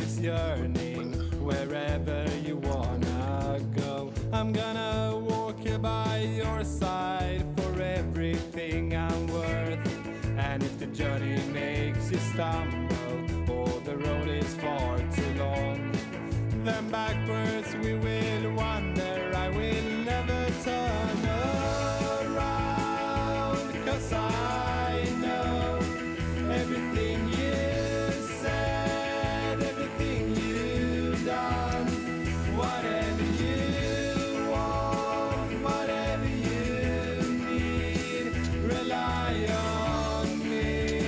keeps yearning wherever you wanna go. I'm gonna walk by your side for everything I'm worth. And if the journey makes you stumble or the road is far too long, then backwards we will wander. I will never turn around, 'cause I know everything you said, everything you done, whatever you want, whatever you need, rely on me.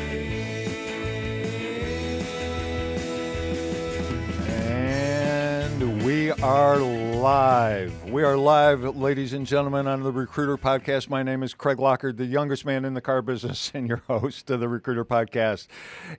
And we are live. We are live, ladies and gentlemen, on the Recruiter Podcast. My name is Craig Lockard, the youngest man in the car business and your host of the Recruiter Podcast.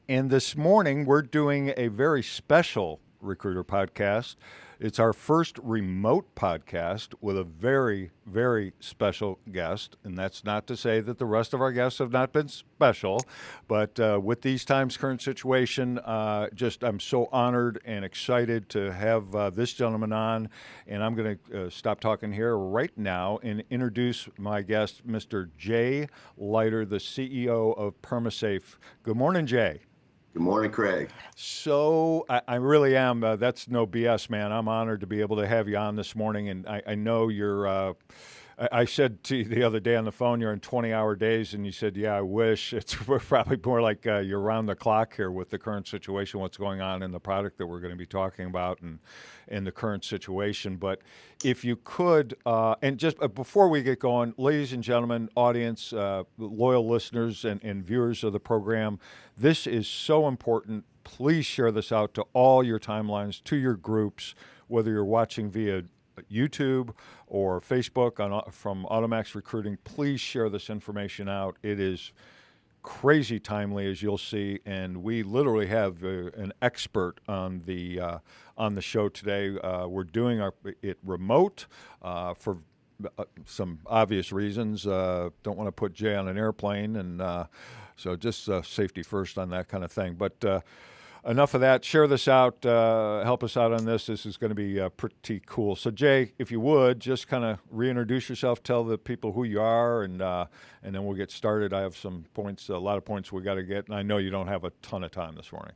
And this morning, we're doing a very special Recruiter Podcast. It's our first remote podcast with a very, very special guest. And that's not to say that the rest of our guests have not been special, but with these times, current situation, I'm so honored and excited to have this gentleman on. And I'm going to stop talking here right now and introduce my guest, Mr. Jay Leiter, the CEO of PermaSafe. Good morning, Jay. Good morning, Craig. So I really am. That's no BS, man. I'm honored to be able to have you on this morning. And I know you're, I said to you the other day on the phone, you're in 20-hour days. And you said, yeah, I wish. It's probably more like you're around the clock here with the current situation, what's going on in the product that we're going to be talking about and the current situation. But if you could, and just before we get going, ladies and gentlemen, audience, loyal listeners and viewers of the program, this is so important. Please share this out to all your timelines, to your groups, whether you're watching via YouTube or Facebook from AutoMax Recruiting. Please share this information out. It is crazy timely, as you'll see, and we literally have an expert on the show today. We're doing it remote for some obvious reasons. Don't want to put Jay on an airplane, and so just safety first on that kind of thing. But enough of that. Share this out. Help us out on this. This is going to be pretty cool. So, Jay, if you would, just kind of reintroduce yourself, tell the people who you are, and then we'll get started. I have some points, a lot of points we got to get, and I know you don't have a ton of time this morning.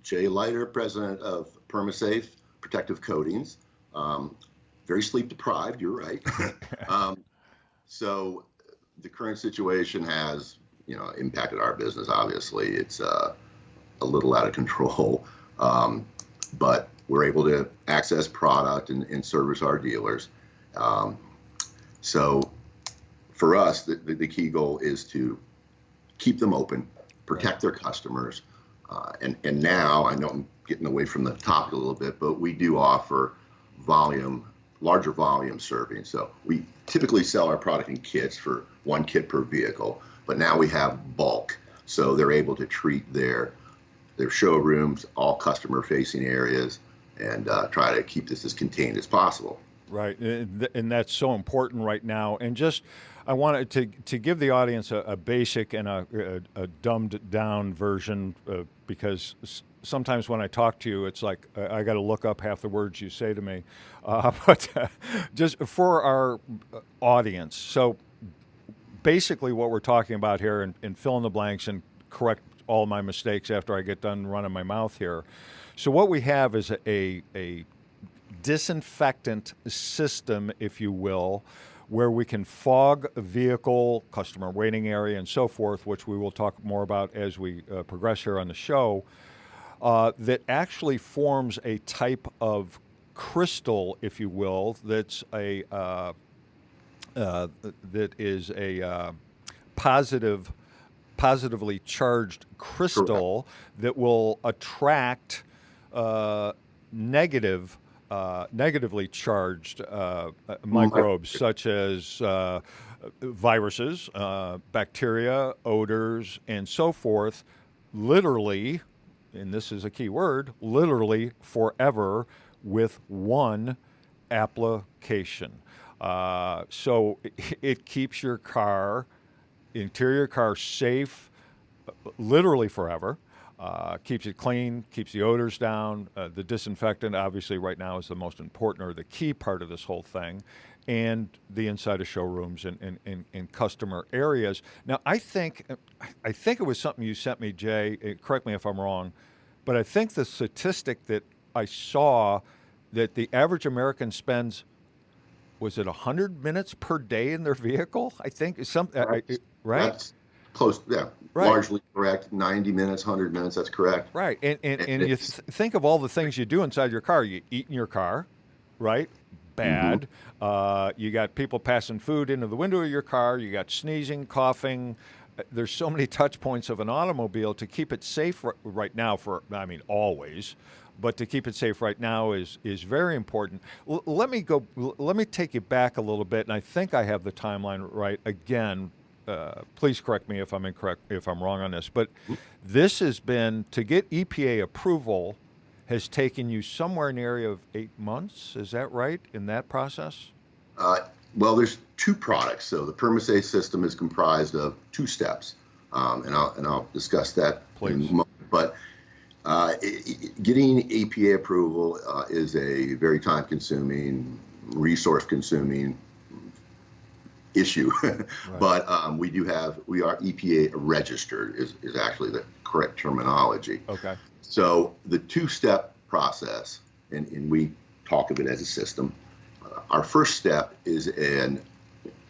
Jay Leiter, president of PermaSafe Protective Coatings. Very sleep deprived, you're right. So the current situation has, impacted our business. Obviously, it's a little out of control, but we're able to access product and service our dealers. So for us, the key goal is to keep them open, protect their customers. And now, I know I'm getting away from the topic a little bit, but we do offer larger volume serving. So we typically sell our product in kits for 1 kit per vehicle, but now we have bulk. So they're able to treat their showrooms, all customer-facing areas, and try to keep this as contained as possible. Right, and that's so important right now. And just, I wanted to give the audience a basic and a dumbed-down version, because sometimes when I talk to you, it's like I got to look up half the words you say to me. But just for our audience, so basically what we're talking about here, and fill in the blanks and correct all my mistakes after I get done running my mouth here. So what we have is a disinfectant system, if you will, where we can fog a vehicle, customer waiting area, and so forth, which we will talk more about as we progress here on the show, that actually forms a type of crystal, if you will, that is a positively charged crystal that will attract negatively charged microbes such as viruses, bacteria, odors, and so forth, literally, and this is a key word, literally forever with one application. So it keeps your car, interior car, safe literally forever. Keeps it clean, keeps the odors down. The disinfectant, obviously, right now is the most important or the key part of this whole thing, and the inside of showrooms and customer areas. Now, I think it was something you sent me, Jay. Correct me if I'm wrong, but I think the statistic that I saw that the average American spends, was it 100 minutes per day in their vehicle? I think Right. right. That's close. Yeah, Right. largely correct. 90 minutes, 100 minutes. That's correct. Right. And, And and you it's think of all the things you do inside your car. You eat in your car, right? mhm. Bad. You got people passing food into the window of your car. You got sneezing, coughing. There's so many touch points of an automobile. To keep it safe right now, I mean, always, but to keep it safe right now is very important. Let me go. Let me take you back a little bit, and I think I have the timeline right. Again, please correct me if I'm incorrect, if I'm wrong on this. But this has been, to get EPA approval, has taken you somewhere in the area of 8 months. Is that right, in that process? Uh, well, there's two products. So the PermaSafe system is comprised of two steps, and I'll discuss that in a Please. moment. But getting EPA approval is a very time-consuming, resource-consuming issue. Right. But we are EPA registered is actually the correct terminology. Okay. So the two-step process, and we talk of it as a system. Our first step is again,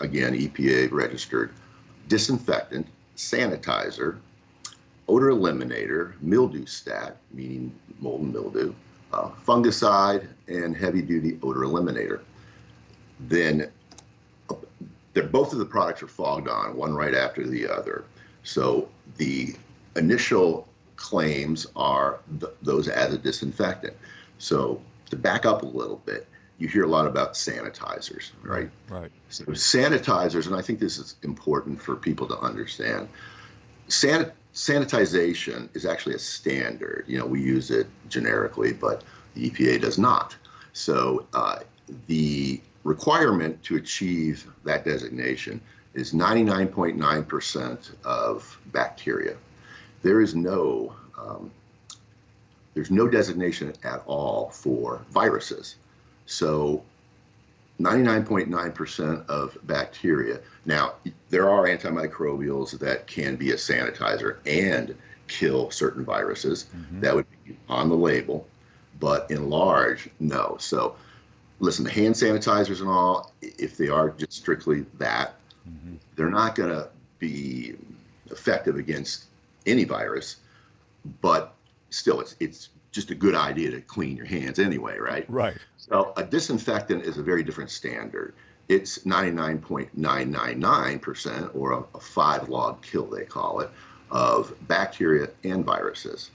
EPA registered disinfectant, sanitizer, odor eliminator, mildew stat, meaning mold and mildew, fungicide, and heavy-duty odor eliminator. Then both of the products are fogged on, one right after the other. So the initial claims are those as a disinfectant. So to back up a little bit, you hear a lot about sanitizers, right? Right. So sanitizers, and I think this is important for people to understand, sanitization is actually a standard. We use it generically, but the EPA does not. So the requirement to achieve that designation is 99.9% of bacteria. There's no designation at all for viruses. So 99.9% of bacteria. Now, there are antimicrobials that can be a sanitizer and kill certain viruses. Mm-hmm. That would be on the label, but in large, no. So listen, the hand sanitizers and all, if they are just strictly that, mm-hmm. they're not going to be effective against any virus, but still, it's just a good idea to clean your hands anyway, right? Right. So a disinfectant is a very different standard. It's 99.999%, or a 5-log kill, they call it, of bacteria and viruses.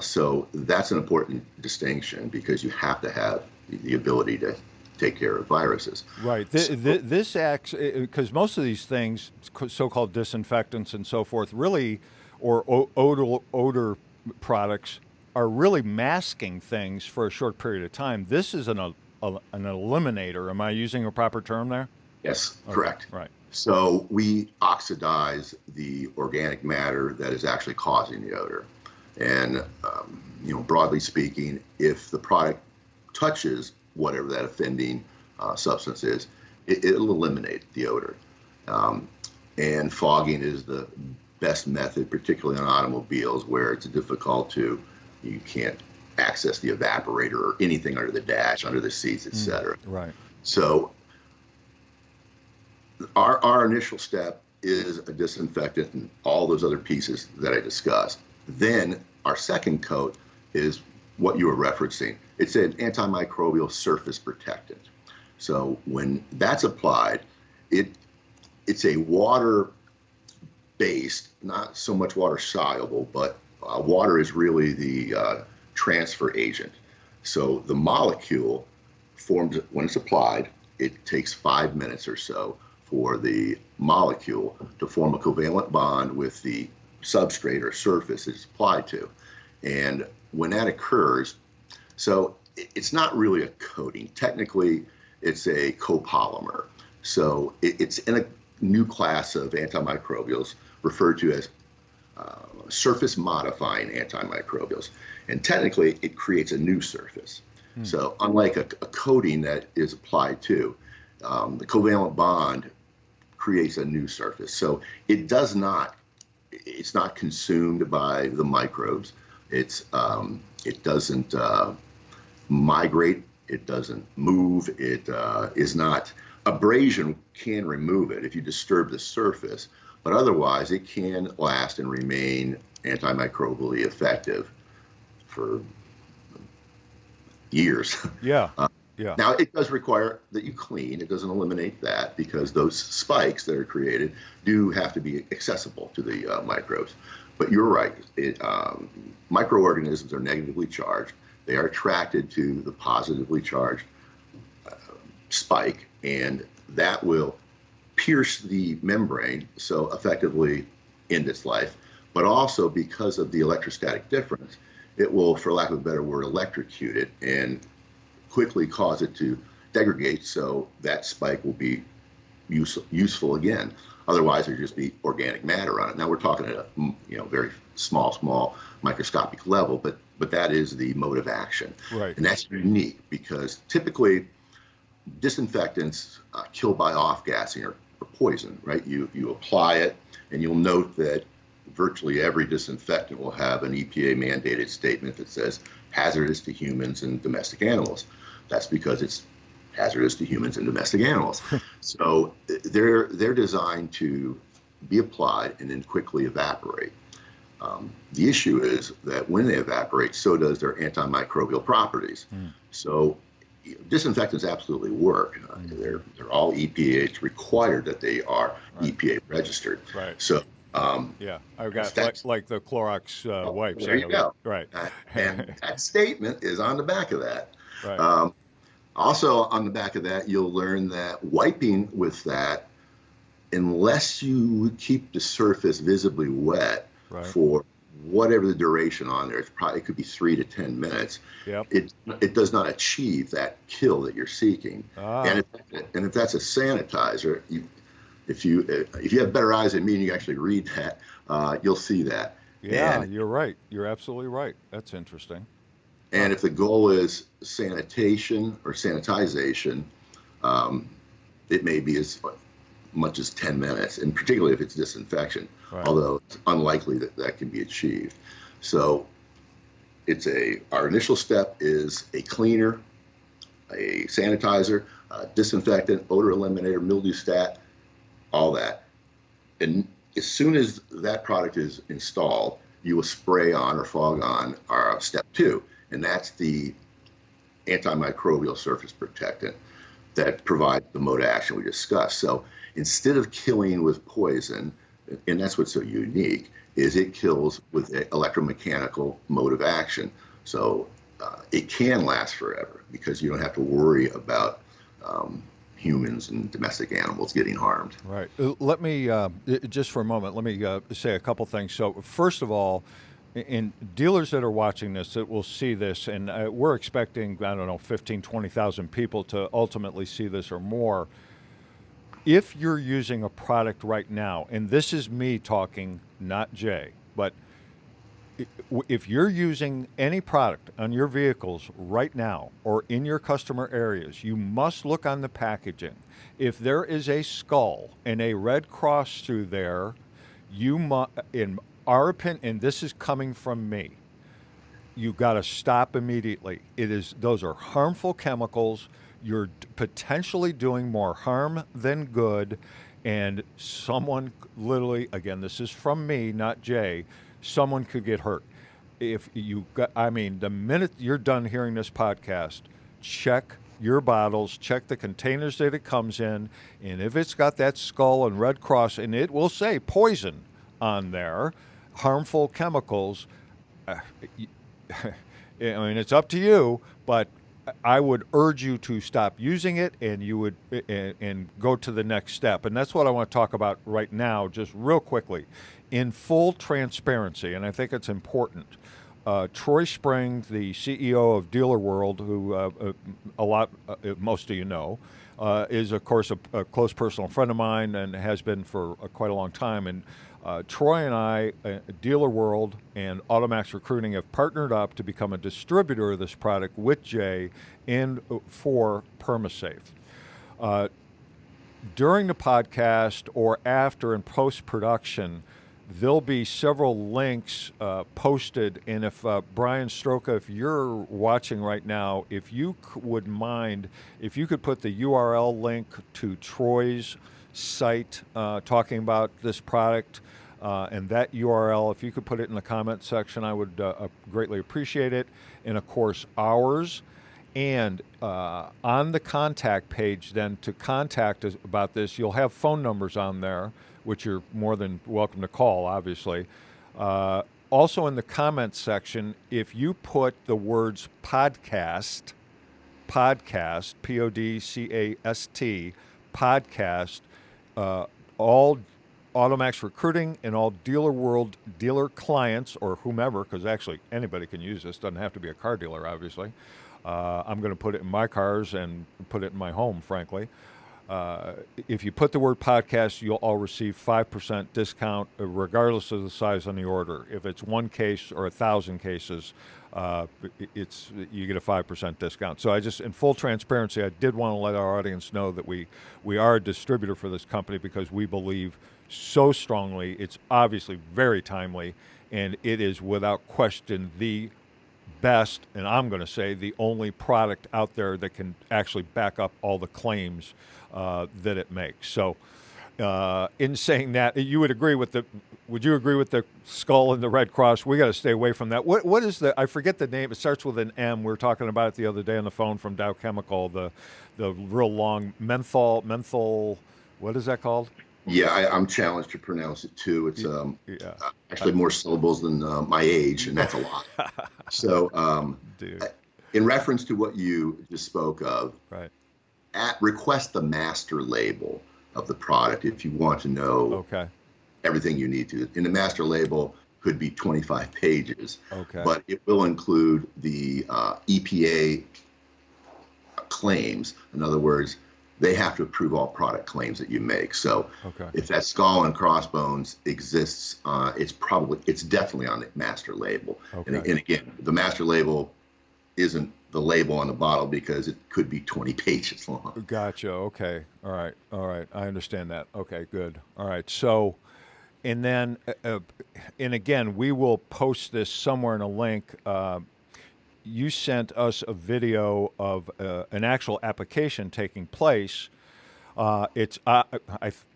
So that's an important distinction, because you have to have the ability to take care of viruses. Right. This acts, because most of these things, so-called disinfectants and so forth, really, or odor products, are really masking things for a short period of time. This is an eliminator. Am I using a proper term there? Yes, okay. Correct. Right. So we oxidize the organic matter that is actually causing the odor. And, broadly speaking, if the product touches whatever that offending substance is, it'll eliminate the odor. And fogging is the best method, particularly on automobiles where it's difficult you can't access the evaporator or anything under the dash, under the seats, etc. Right. So our initial step is a disinfectant and all those other pieces that I discussed. Then our second coat is what you were referencing. It's an antimicrobial surface protectant. So when that's applied, it's a water-based, not so much water-soluble, but water is really the transfer agent. So the molecule forms, when it's applied, it takes 5 minutes or so for the molecule to form a covalent bond with the substrate or surface it's applied to. And when that occurs, so it's not really a coating. Technically, it's a copolymer. So it's in a new class of antimicrobials referred to as surface modifying antimicrobials. And technically, it creates a new surface. So unlike a coating that is applied to, the covalent bond creates a new surface. So it's not consumed by the microbes. It doesn't migrate. It doesn't move. It is not, abrasion can remove it if you disturb the surface, but otherwise it can last and remain antimicrobially effective for years. Yeah. Yeah. Now, it does require that you clean. It doesn't eliminate that because those spikes that are created do have to be accessible to the microbes. But you're right. Microorganisms are negatively charged. They are attracted to the positively charged spike, and that will pierce the membrane, so effectively end its life. But also because of the electrostatic difference, it will, for lack of a better word, electrocute it and quickly cause it to degrade, so that spike will be useful again. Otherwise, there'd just be organic matter on it. Now we're talking at a very small microscopic level, but that is the mode of action. Right. And that's unique because typically disinfectants kill by off-gassing or poison, right? You apply it, and you'll note that virtually every disinfectant will have an EPA mandated statement that says hazardous to humans and domestic animals. That's because it's hazardous to humans and domestic animals. So they're designed to be applied and then quickly evaporate. The issue is that when they evaporate, so does their antimicrobial properties. So disinfectants absolutely work. They're all EPA. It's required that they are EPA registered. Right. So yeah, I've got like the Clorox wipes. There you go. Right. And that statement is on the back of that. Right. Also on the back of that, you'll learn that wiping with that, unless you keep the surface visibly wet for whatever the duration on there, it could be 3 to 10 minutes. Yep. It does not achieve that kill that you're seeking. And if that's a sanitizer, if you have better eyes than me and you actually read that, you'll see that. Yeah, and you're right. You're absolutely right. That's interesting. And if the goal is sanitation or sanitization, it may be as much as 10 minutes, and particularly if it's disinfection, although it's unlikely that that can be achieved. So our initial step is a cleaner, a sanitizer, a disinfectant, odor eliminator, mildew stat, all that. And as soon as that product is installed, you will spray on or fog on our step 2. And that's the antimicrobial surface protectant that provides the mode of action we discussed. So instead of killing with poison, and that's what's so unique, is it kills with an electromechanical mode of action. So it can last forever because you don't have to worry about humans and domestic animals getting harmed. Right. Let me, just for a moment, let me say a couple things. So first of all, in dealers that are watching this that will see this, and we're expecting, 15, 20,000 people to ultimately see this or more. If you're using a product right now, and this is me talking, not Jay, but if you're using any product on your vehicles right now or in your customer areas, you must look on the packaging. If there is a skull and a red cross through there, you must, in our opinion, and this is coming from me, you got to stop immediately. Those are harmful chemicals. You're potentially doing more harm than good, and someone literally, again, this is from me, not Jay, someone could get hurt. If you got, the minute you're done hearing this podcast, check your bottles, check the containers that it comes in, and if it's got that skull and red cross, and it will say poison on there, harmful chemicals, it's up to you, but I would urge you to stop using it, and you would and go to the next step. And that's what I want to talk about right now, just real quickly, in full transparency. And I think it's important. Troy Spring, the CEO of Dealer World, who most of you know, is of course a close personal friend of mine and has been for quite a long time. And Troy and I, Dealer World and AutoMax Recruiting have partnered up to become a distributor of this product with Jay and for PermaSafe. During the podcast or after in post-production, there'll be several links posted. And if Brian Stroka, if you're watching right now, if you would mind, if you could put the URL link to Troy's site talking about this product, and that URL, if you could put it in the comment section, I would greatly appreciate it. And of course, ours. And on the contact page, then, to contact us about this, you'll have phone numbers on there, which you're more than welcome to call, obviously. Also, in the comments section, if you put the words podcast, P-O-D-C-A-S-T, podcast, all AutoMax Recruiting and all Dealer World dealer clients or whomever, because actually anybody can use this, doesn't have to be a car dealer, obviously. I'm going to put it in my cars and put it in my home, frankly. If you put the word podcast, you'll all receive 5% discount regardless of the size on the order. If it's one case or 1,000 cases, you get a 5% discount. So I just, in full transparency, I did want to let our audience know that we are a distributor for this company because we believe so strongly. It's obviously very timely, and it is without question the best, and I'm going to say the only product out there that can actually back up all the claims that it makes. So in saying that, you would agree with would you agree with the skull and the Red Cross? We got to stay away from that. What is I forget the name. It starts with an M. We were talking about it the other day on the phone from Dow Chemical, the real long menthol, what is that called? Yeah, I'm challenged to pronounce it too. It's actually more syllables than my age, and that's a lot. So, in reference to what you just spoke of, right? Request the master label of the product if you want to know everything you need to. And the master label could be 25 pages, but it will include the EPA claims. In other words, they have to approve all product claims that you make. So if that skull and crossbones exists, it's definitely on the master label. And again, the master label isn't the label on the bottle because it could be 20 pages long. Gotcha. Okay. All right. I understand that. Okay, good. All right. So, and then, and again, we will post this somewhere in a link. You sent us a video of an actual application taking place. I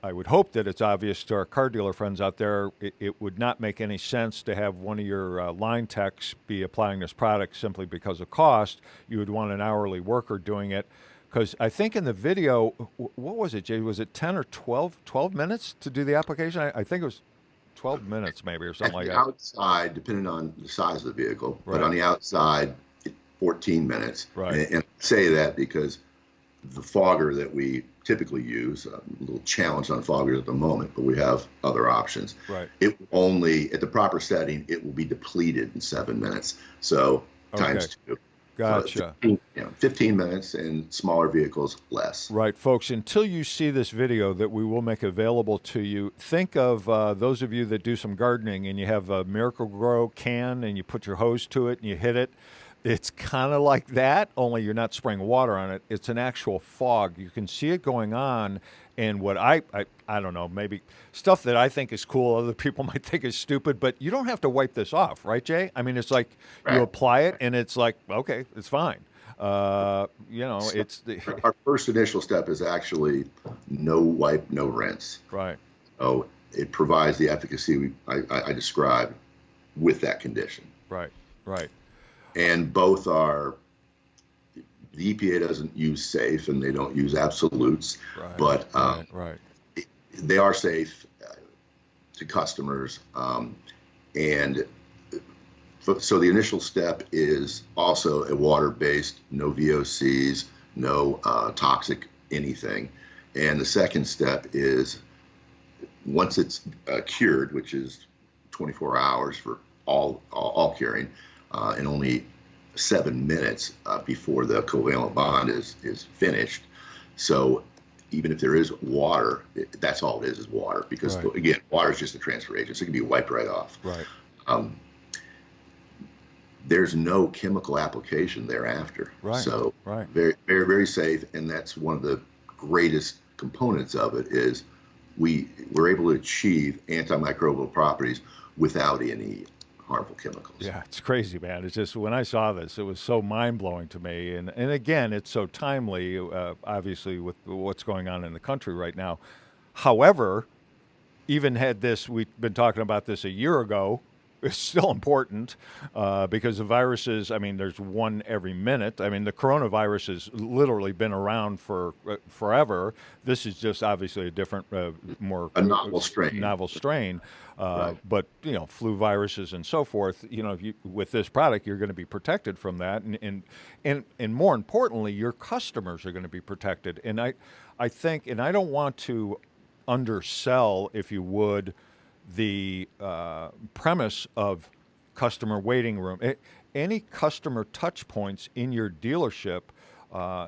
would hope that it's obvious to our car dealer friends out there. It would not make any sense to have one of your line techs be applying this product simply because of cost. You would want an hourly worker doing it. Because I think in the video, what was it, Jay? Was it 10 or 12 minutes to do the application? I think it was 12 minutes maybe or something like that. Outside, depending on the size of the vehicle, but on the outside, 14 minutes. Right. And I say that because the fogger that we typically use, a little challenge on foggers at the moment, but we have other options. Right. It will only, at the proper setting, it will be depleted in 7 minutes. So times 2. Gotcha. So 15 minutes, and smaller vehicles, less. Right, folks. Until you see this video that we will make available to you, think of those of you that do some gardening and you have a Miracle-Gro can and you put your hose to it and you hit it. It's kind of like that, only you're not spraying water on it. It's an actual fog. You can see it going on. And what I don't know, maybe stuff that I think is cool, other people might think is stupid, but you don't have to wipe this off, right, Jay? I mean, it's like you apply it and it's like, okay, it's fine. It's our first initial step is actually no wipe, no rinse. Right. So it provides the efficacy I described with that condition. Right. And both are, the EPA doesn't use safe and they don't use absolutes, but they are safe to customers. And so the initial step is also a water-based, no VOCs, no toxic anything. And the second step is once it's cured, which is 24 hours for all curing, and only 7 minutes before the covalent bond is finished. So even if there is water, that's all it is water. Because Right. again, water is just a transfer agent, so it can be wiped right off. Right. Um, there's no chemical application thereafter. Right. So Right. very, very, very safe. And that's one of the greatest components of it is we're able to achieve antimicrobial properties without any harmful chemicals. Yeah, it's crazy, man. It's just when I saw this, it was so mind blowing to me, and again, it's so timely, obviously, with what's going on in the country right now. However, even had this, we've been talking about this a year ago. It's still important because the viruses. I mean, there's one every minute. I mean, the coronavirus has literally been around for forever. This is just obviously a different, more A novel strain. Novel strain. Right. But flu viruses and so forth. With this product, you're going to be protected from that, and more importantly, your customers are going to be protected. And I think, and I don't want to undersell, if you would, the premise of customer waiting room. Any customer touch points in your dealership,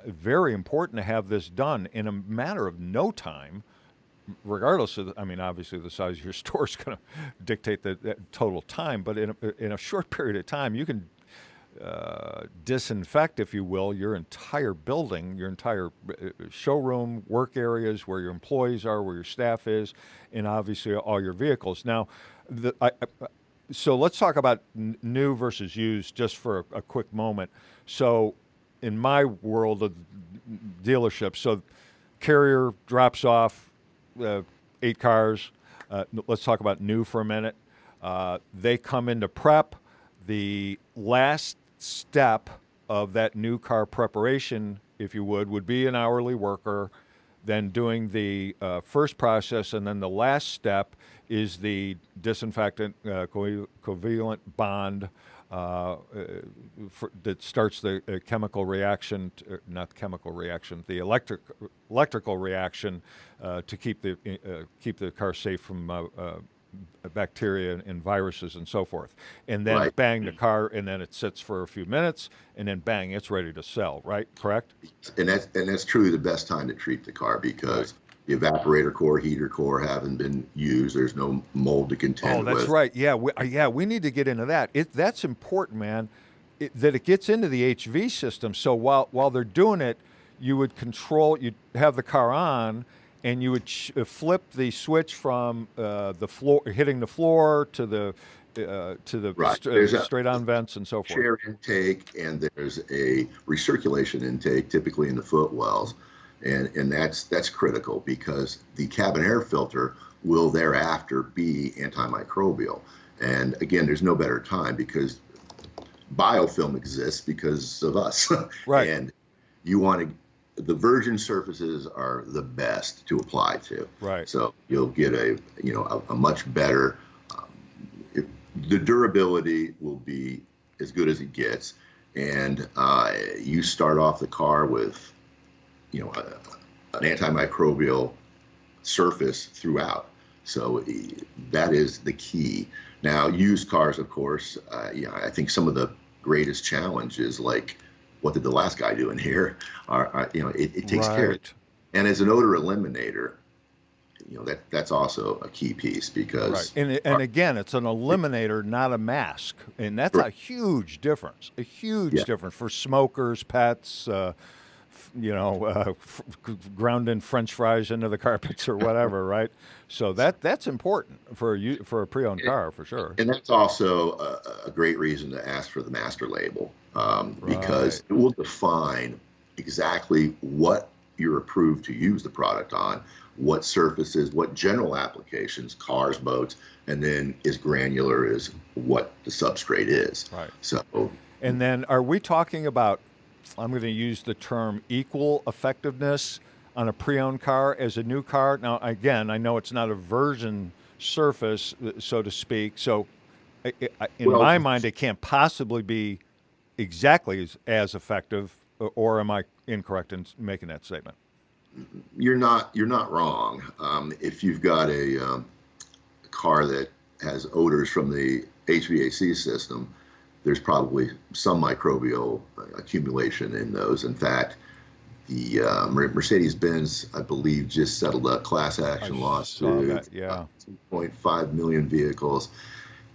very important to have this done in a matter of no time, regardless of, obviously the size of your store is going to dictate the total time, but in a short period of time, you can disinfect, if you will, your entire building, your entire showroom, work areas, where your employees are, where your staff is, and obviously all your vehicles. Now, so let's talk about new versus used just for a quick moment. So in my world of dealerships, so carrier drops off 8 cars. Let's talk about new for a minute. They come into prep. The last step of that new car preparation, if you would be an hourly worker, then doing the first process, and then the last step is the disinfectant covalent bond that starts the chemical reaction, not chemical reaction, the electrical reaction to keep the car safe from bacteria and viruses and so forth. And then Right. bang, the car, and then it sits for a few minutes, and then bang, it's ready to sell, right? Correct? And that's truly the best time to treat the car because the evaporator core, heater core haven't been used. There's no mold to contend with. Oh, that's right. Yeah, we need to get into that. That's important, man, that it gets into the HV system. So while they're doing it, you'd have the car on, and you would flip the switch from the floor, hitting the floor, to the Right. straight on vents and so forth. Air intake, and there's a recirculation intake, typically in the footwells, and that's critical because the cabin air filter will thereafter be antimicrobial. And again, there's no better time because biofilm exists because of us. Right. And the virgin surfaces are the best to apply to. Right. So you'll get a much better. The durability will be as good as it gets, and you start off the car with, an antimicrobial surface throughout. So that is the key. Now, used cars, of course, I think some of the greatest challenges, like what did the last guy do in here, it takes care of it. And as an odor eliminator, that's also a key piece because right. And again, it's an eliminator, not a mask, and that's a huge difference. A huge difference for smokers, pets, ground in French fries into the carpets or whatever, right? So that's important for a pre-owned car for sure. And that's also a great reason to ask for the master label because it will define exactly what you're approved to use the product on, what surfaces, what general applications, cars, boats, and then as granular as what the substrate is. Right. So, and then are we talking about, I'm going to use the term equal effectiveness on a pre-owned car as a new car? Now, again, I know it's not a virgin surface, so to speak. So in my mind, it can't possibly be exactly as effective, or am I incorrect in making that statement? You're not wrong. If you've got a car that has odors from the HVAC system, there's probably some microbial accumulation in those. In fact, the Mercedes-Benz, I believe, just settled a class action saw lawsuit. that, yeah. 2.5 million vehicles,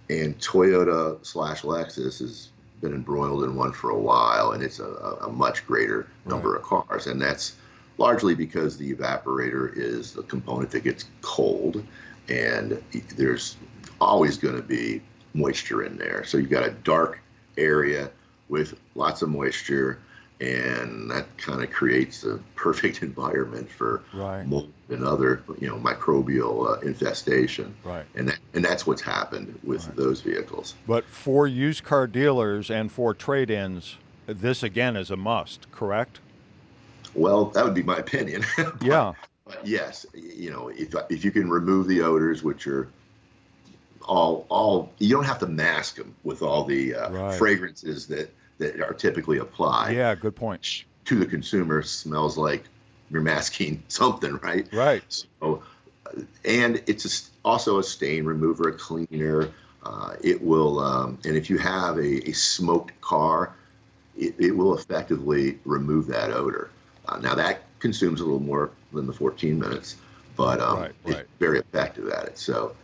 and Toyota/Lexus has been embroiled in one for a while, and it's a much greater number of cars, and that's largely because the evaporator is the component that gets cold, and there's always going to be moisture in there. So you've got a dark area with lots of moisture, and that kind of creates a perfect environment for mold and other, microbial infestation. Right. And that's what's happened with those vehicles. But for used car dealers and for trade-ins, this again is a must, correct? Well, that would be my opinion. Yeah. But yes, if you can remove the odors, which are all you don't have to mask them with all the fragrances that are typically applied. Yeah, good point. To the consumer, smells like you're masking something, right? Right. So, and it's also a stain remover, a cleaner. It will, and if you have a smoked car, it will effectively remove that odor. Now that consumes a little more than the 14 minutes, but it's very effective at it. So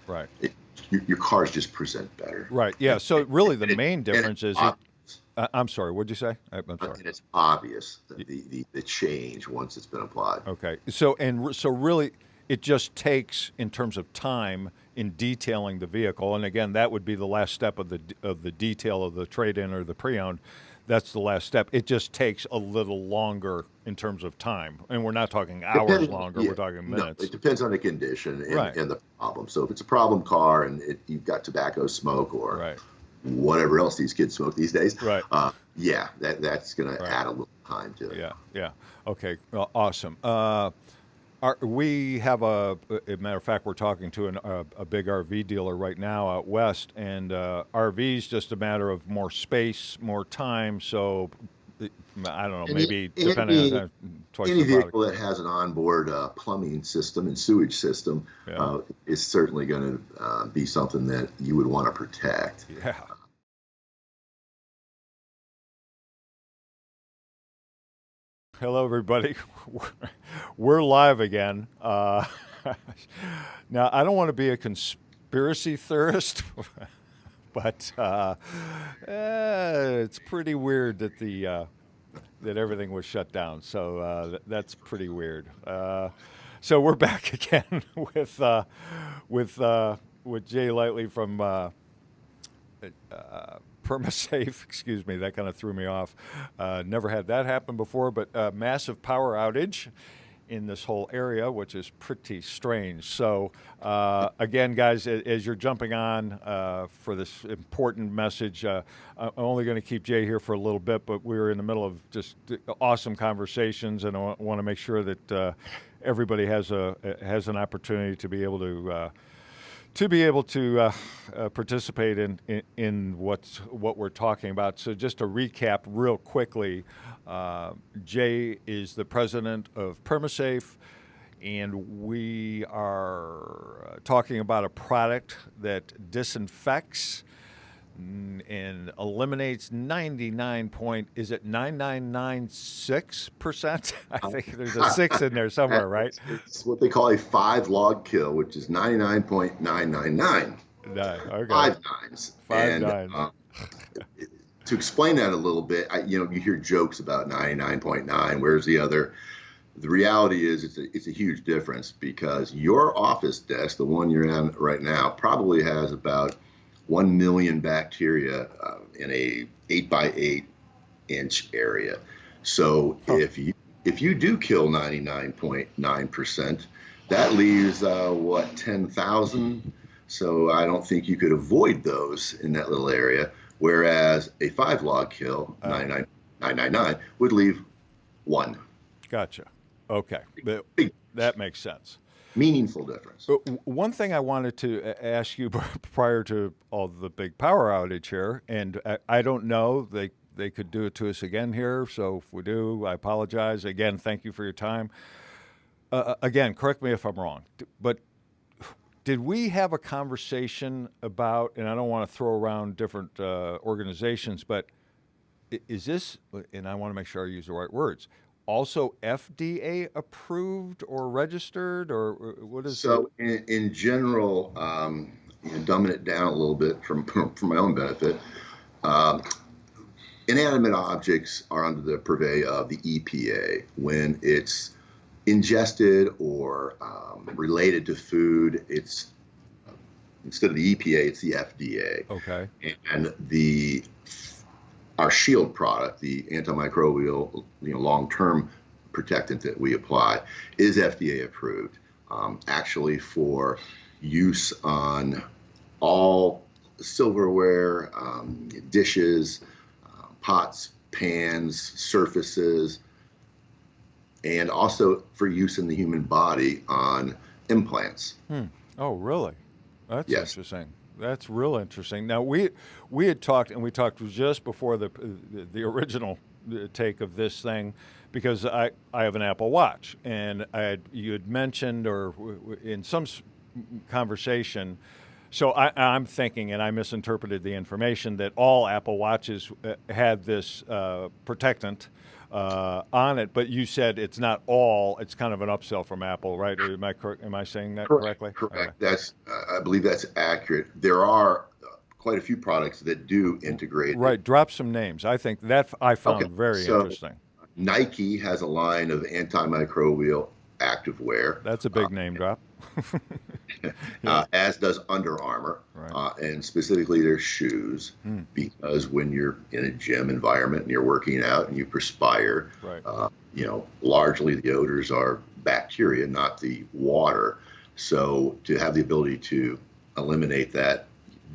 your cars just present better. Right. Yeah. So really, the main difference is. I'm sorry. What'd you say? I'm sorry. And it's obvious the change once it's been applied. Okay. So really, it just takes in terms of time in detailing the vehicle, and again, that would be the last step of the detail of the trade-in or the pre-owned. That's the last step. It just takes a little longer in terms of time, and we're not talking hours longer. We're talking minutes. No, it depends on the condition and the problem. So if it's a problem car and you've got tobacco smoke or whatever else these kids smoke these days, that's going to add a little time to it. Yeah. Okay. Well, awesome. We have a matter of fact, we're talking to a big RV dealer right now out west, and RV is just a matter of more space, more time. So I don't know, maybe depending on twice any the vehicle that has an onboard plumbing system and sewage system is certainly going to be something that you would want to protect. Yeah. Hello, everybody. We're live again. Now, I don't want to be a conspiracy theorist, but it's pretty weird that that everything was shut down. So that's pretty weird. So we're back again with Jay Lightly from PermaSafe, excuse me, that kind of threw me off. Never had that happen before, but massive power outage in this whole area, which is pretty strange. So again, guys, as you're jumping on for this important message, I'm only going to keep Jay here for a little bit, but we're in the middle of just awesome conversations, and I want to make sure that everybody has an opportunity to be able to participate in what we're talking about. So just to recap real quickly, Jay is the president of PermaSafe, and we are talking about a product that disinfects and eliminates 996%? I think there's a 6 in there somewhere, right? It's what they call a 5-log kill, which is 99.999. Okay. 5 nines. Five nines. To explain that a little bit, you hear jokes about 99.9. Where's the other? The reality is it's a huge difference, because your office desk, the one you're in right now, probably has about 1 million bacteria in a 8x8 inch area. So if you do kill 99.9%, that leaves 10,000. So I don't think you could avoid those in that little area. Whereas a 5-log kill, 999, would leave 1. Gotcha. Okay, that makes sense. Meaningful difference. But one thing I wanted to ask you prior to all the big power outage here, and I don't know, they could do it to us again here, so if we do, I apologize. Again, thank you for your time. Again, correct me if I'm wrong, but did we have a conversation about, and I don't want to throw around different organizations, but is this, and I want to make sure I use the right words, also FDA approved or registered, or what is the? So in general, dumbing it down a little bit for my own benefit, um, inanimate objects are under the purvey of the EPA when it's ingested or related to food. It's instead of the EPA, it's the FDA, Okay. and the our Shield product, the antimicrobial, long-term protectant that we apply, is FDA approved. Actually, for use on all silverware, dishes, pots, pans, surfaces, and also for use in the human body on implants. Oh, really? That's Yes. interesting. That's real interesting. Now we had talked, and we talked just before the original take of this thing, because I have an Apple Watch, and you had mentioned, or in some conversation. So I'm thinking, and I misinterpreted the information, that all Apple Watches had this protectant on it, but you said it's not all. It's kind of an upsell from Apple, right? Am I correct? Am I saying that correctly? Correct. That's I believe that's accurate. There are quite a few products that do integrate. Right. Drop some names. I think that I Okay, found very so interesting. Nike has a line of antimicrobial activewear, That's a big name drop. as does Under Armour, Right. and specifically their shoes, because when you're in a gym environment and you're working out and you perspire, Right. largely the odors are bacteria, not the water. So to have the ability to eliminate that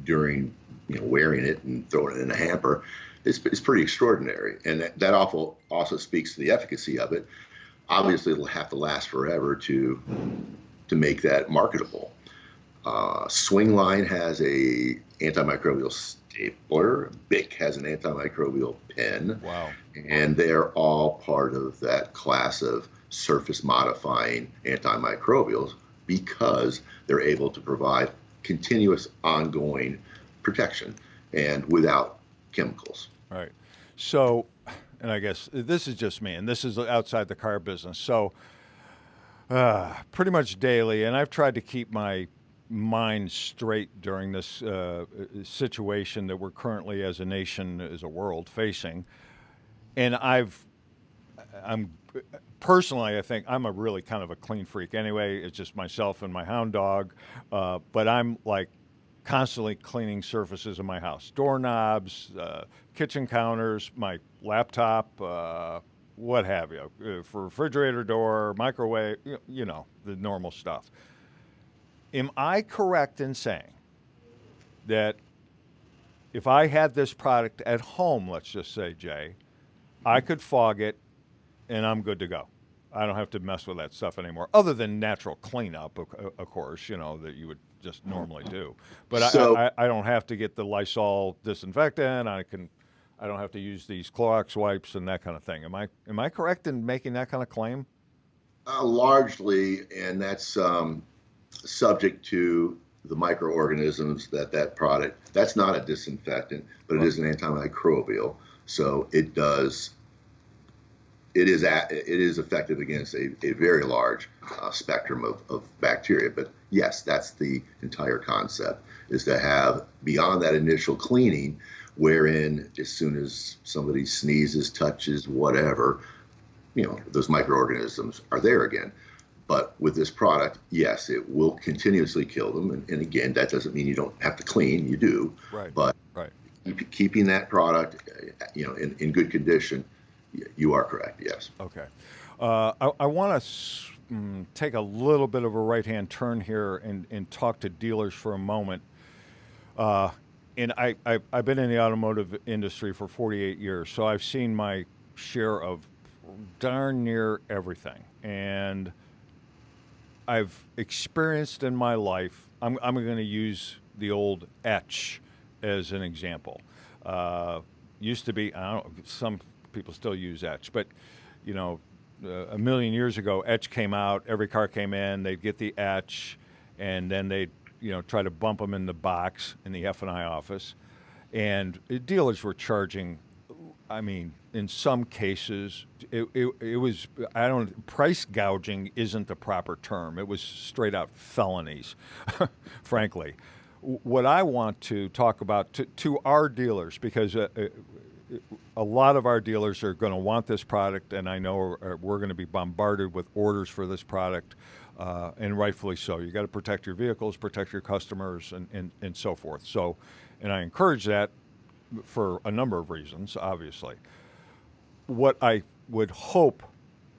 during wearing it and throwing it in a hamper is pretty extraordinary, and that also speaks to the efficacy of it. Obviously, it'll have to last forever to make that marketable. Swingline has a antimicrobial stapler. Bic has an antimicrobial pen. Wow. And they're all part of that class of surface modifying antimicrobials because they're able to provide continuous ongoing protection and without chemicals. Right. So, and I guess this is just me, and this is outside the car business. So, pretty much daily, and I've tried to keep my mind straight during this situation that we're currently, as a nation, as a world, facing. And I'm personally, I think I'm a really kind of a clean freak anyway. It's just myself and my hound dog, but I'm like constantly cleaning surfaces in my house, doorknobs, kitchen counters, my laptop, what have you, for refrigerator door, microwave, the normal stuff. Am I correct in saying that if I had this product at home, let's just say, Jay, I could fog it and I'm good to go? I don't have to mess with that stuff anymore, other than natural cleanup, of course, that you would just normally do. But I don't have to get the Lysol disinfectant. I don't have to use these Clorox wipes and that kind of thing. Am I correct in making that kind of claim? Largely, and that's subject to the microorganisms that product. That's not a disinfectant, but it is an antimicrobial. So it is effective against a very large spectrum of bacteria. But yes, that's the entire concept, is to have beyond that initial cleaning, wherein as soon as somebody sneezes, touches, whatever, those microorganisms are there again. But with this product, yes, it will continuously kill them. And again, that doesn't mean you don't have to clean. You do. Right. But right. Keeping that product, in good condition, you are correct. Yes. Okay. I want to take a little bit of a right-hand turn here and talk to dealers for a moment. And I've been in the automotive industry for 48 years, so I've seen my share of darn near everything. And I've experienced in my life, I'm going to use the old etch as an example. Used to be, I don't know, some people still use etch, but a million years ago, etch came out. Every car came in, they'd get the etch, and then they'd try to bump them in the box in the F&I office, and dealers were charging I mean, in some cases, it was, I don't, price gouging isn't the proper term. It was straight out felonies, frankly. What I want to talk about to our dealers, because a lot of our dealers are going to want this product, and I know we're going to be bombarded with orders for this product, and rightfully so. You got to protect your vehicles, protect your customers, and so forth. So, and I encourage that for a number of reasons, obviously. What I would hope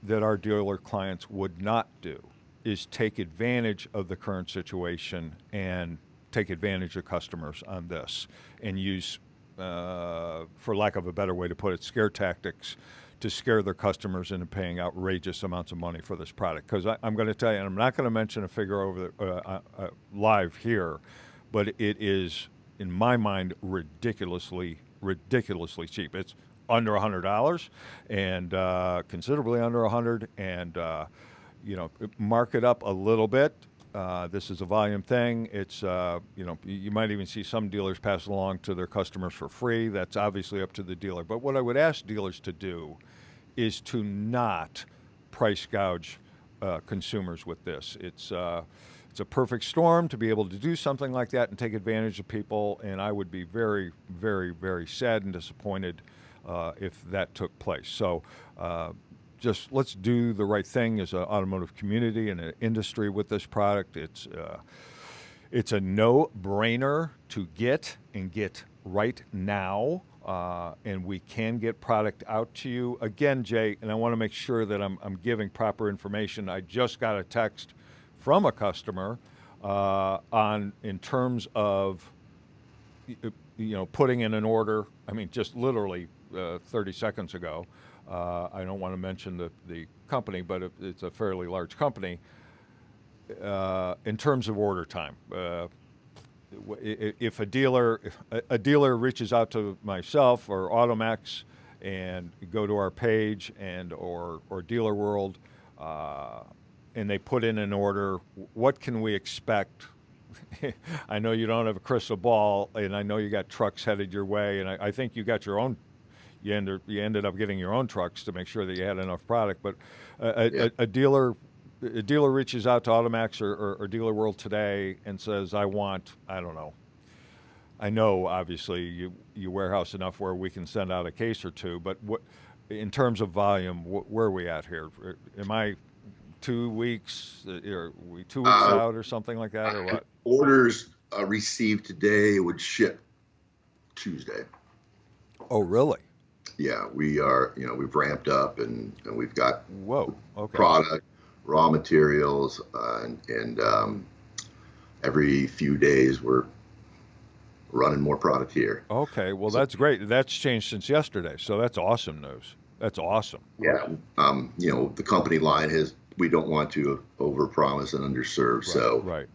that our dealer clients would not do is take advantage of the current situation and take advantage of customers on this and use, for lack of a better way to put it, scare tactics to scare their customers into paying outrageous amounts of money for this product. Because I'm going to tell you, and I'm not going to mention a figure over live here, but it is, in my mind, ridiculously cheap. It's under $100 and considerably under $100, and mark it up a little bit. This is a volume thing. It's you might even see some dealers pass it along to their customers for free. That's obviously up to the dealer. But what I would ask dealers to do is to not price gouge consumers with this. It's a perfect storm to be able to do something like that and take advantage of people, and I would be very, very, very sad and disappointed if that took place. So just let's do the right thing as an automotive community and an industry with this product. It's a no-brainer to get right now, and we can get product out to you. Again, Jay, and I want to make sure that I'm giving proper information. I just got a text from a customer in terms of putting in an order. I mean, just literally 30 seconds ago. I don't want to mention the company, but it's a fairly large company. In terms of order time, if a dealer reaches out to myself or AutoMax and go to our page or Dealer World, and they put in an order, what can we expect? I know you don't have a crystal ball, and I know you got trucks headed your way, and I think you got your own. You ended up getting your own trucks to make sure that you had enough product. But a dealer reaches out to AutoMax or Dealer World today and says, I don't know. I know, obviously, you warehouse enough where we can send out a case or two, but in terms of volume, where are we at here? Am I 2 weeks? Are we 2 weeks out or something like that, or what? Orders received today would ship Tuesday. Oh, really? Yeah, we are. We've ramped up and we've got product, raw materials, and every few days we're running more product here. Okay, well, that's great. That's changed since yesterday, so that's awesome news. That's awesome. Yeah, the company line is we don't want to overpromise and underserve, so right.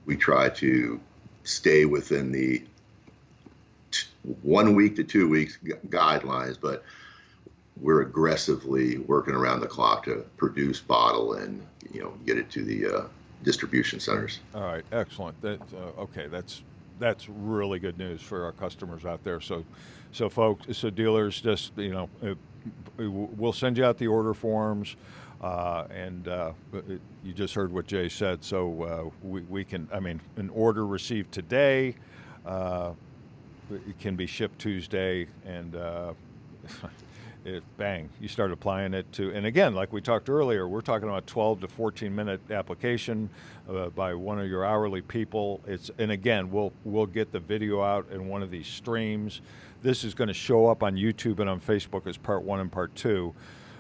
We try to stay within the 1 week to 2 weeks guidelines, but we're aggressively working around the clock to produce, bottle, and get it to the distribution centers. All right, excellent. Okay, that's really good news for our customers out there. So dealers, just we'll send you out the order forms, and you just heard what Jay said. So we can. I mean, an order received today. It can be shipped Tuesday, and bang, you start applying it to. And again, like we talked earlier, we're talking about 12 to 14-minute application by one of your hourly people. And again, we'll get the video out in one of these streams. This is going to show up on YouTube and on Facebook as part 1 and part 2.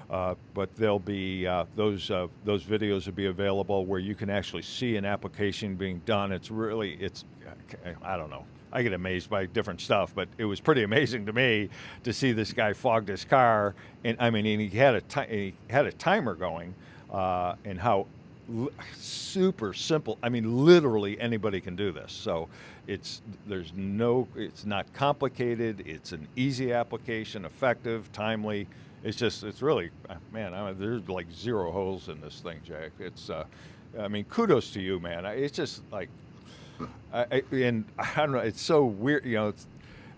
But there'll be those videos will be available where you can actually see an application being done. It's I don't know. I get amazed by different stuff, but it was pretty amazing to me to see this guy fogged his car, and he had a timer going, and how super simple. I mean, literally anybody can do this. So it's not complicated. It's an easy application, effective, timely. It's really, man, there's like zero holes in this thing, Jack. Kudos to you, man. It's just like, I don't know. It's so weird.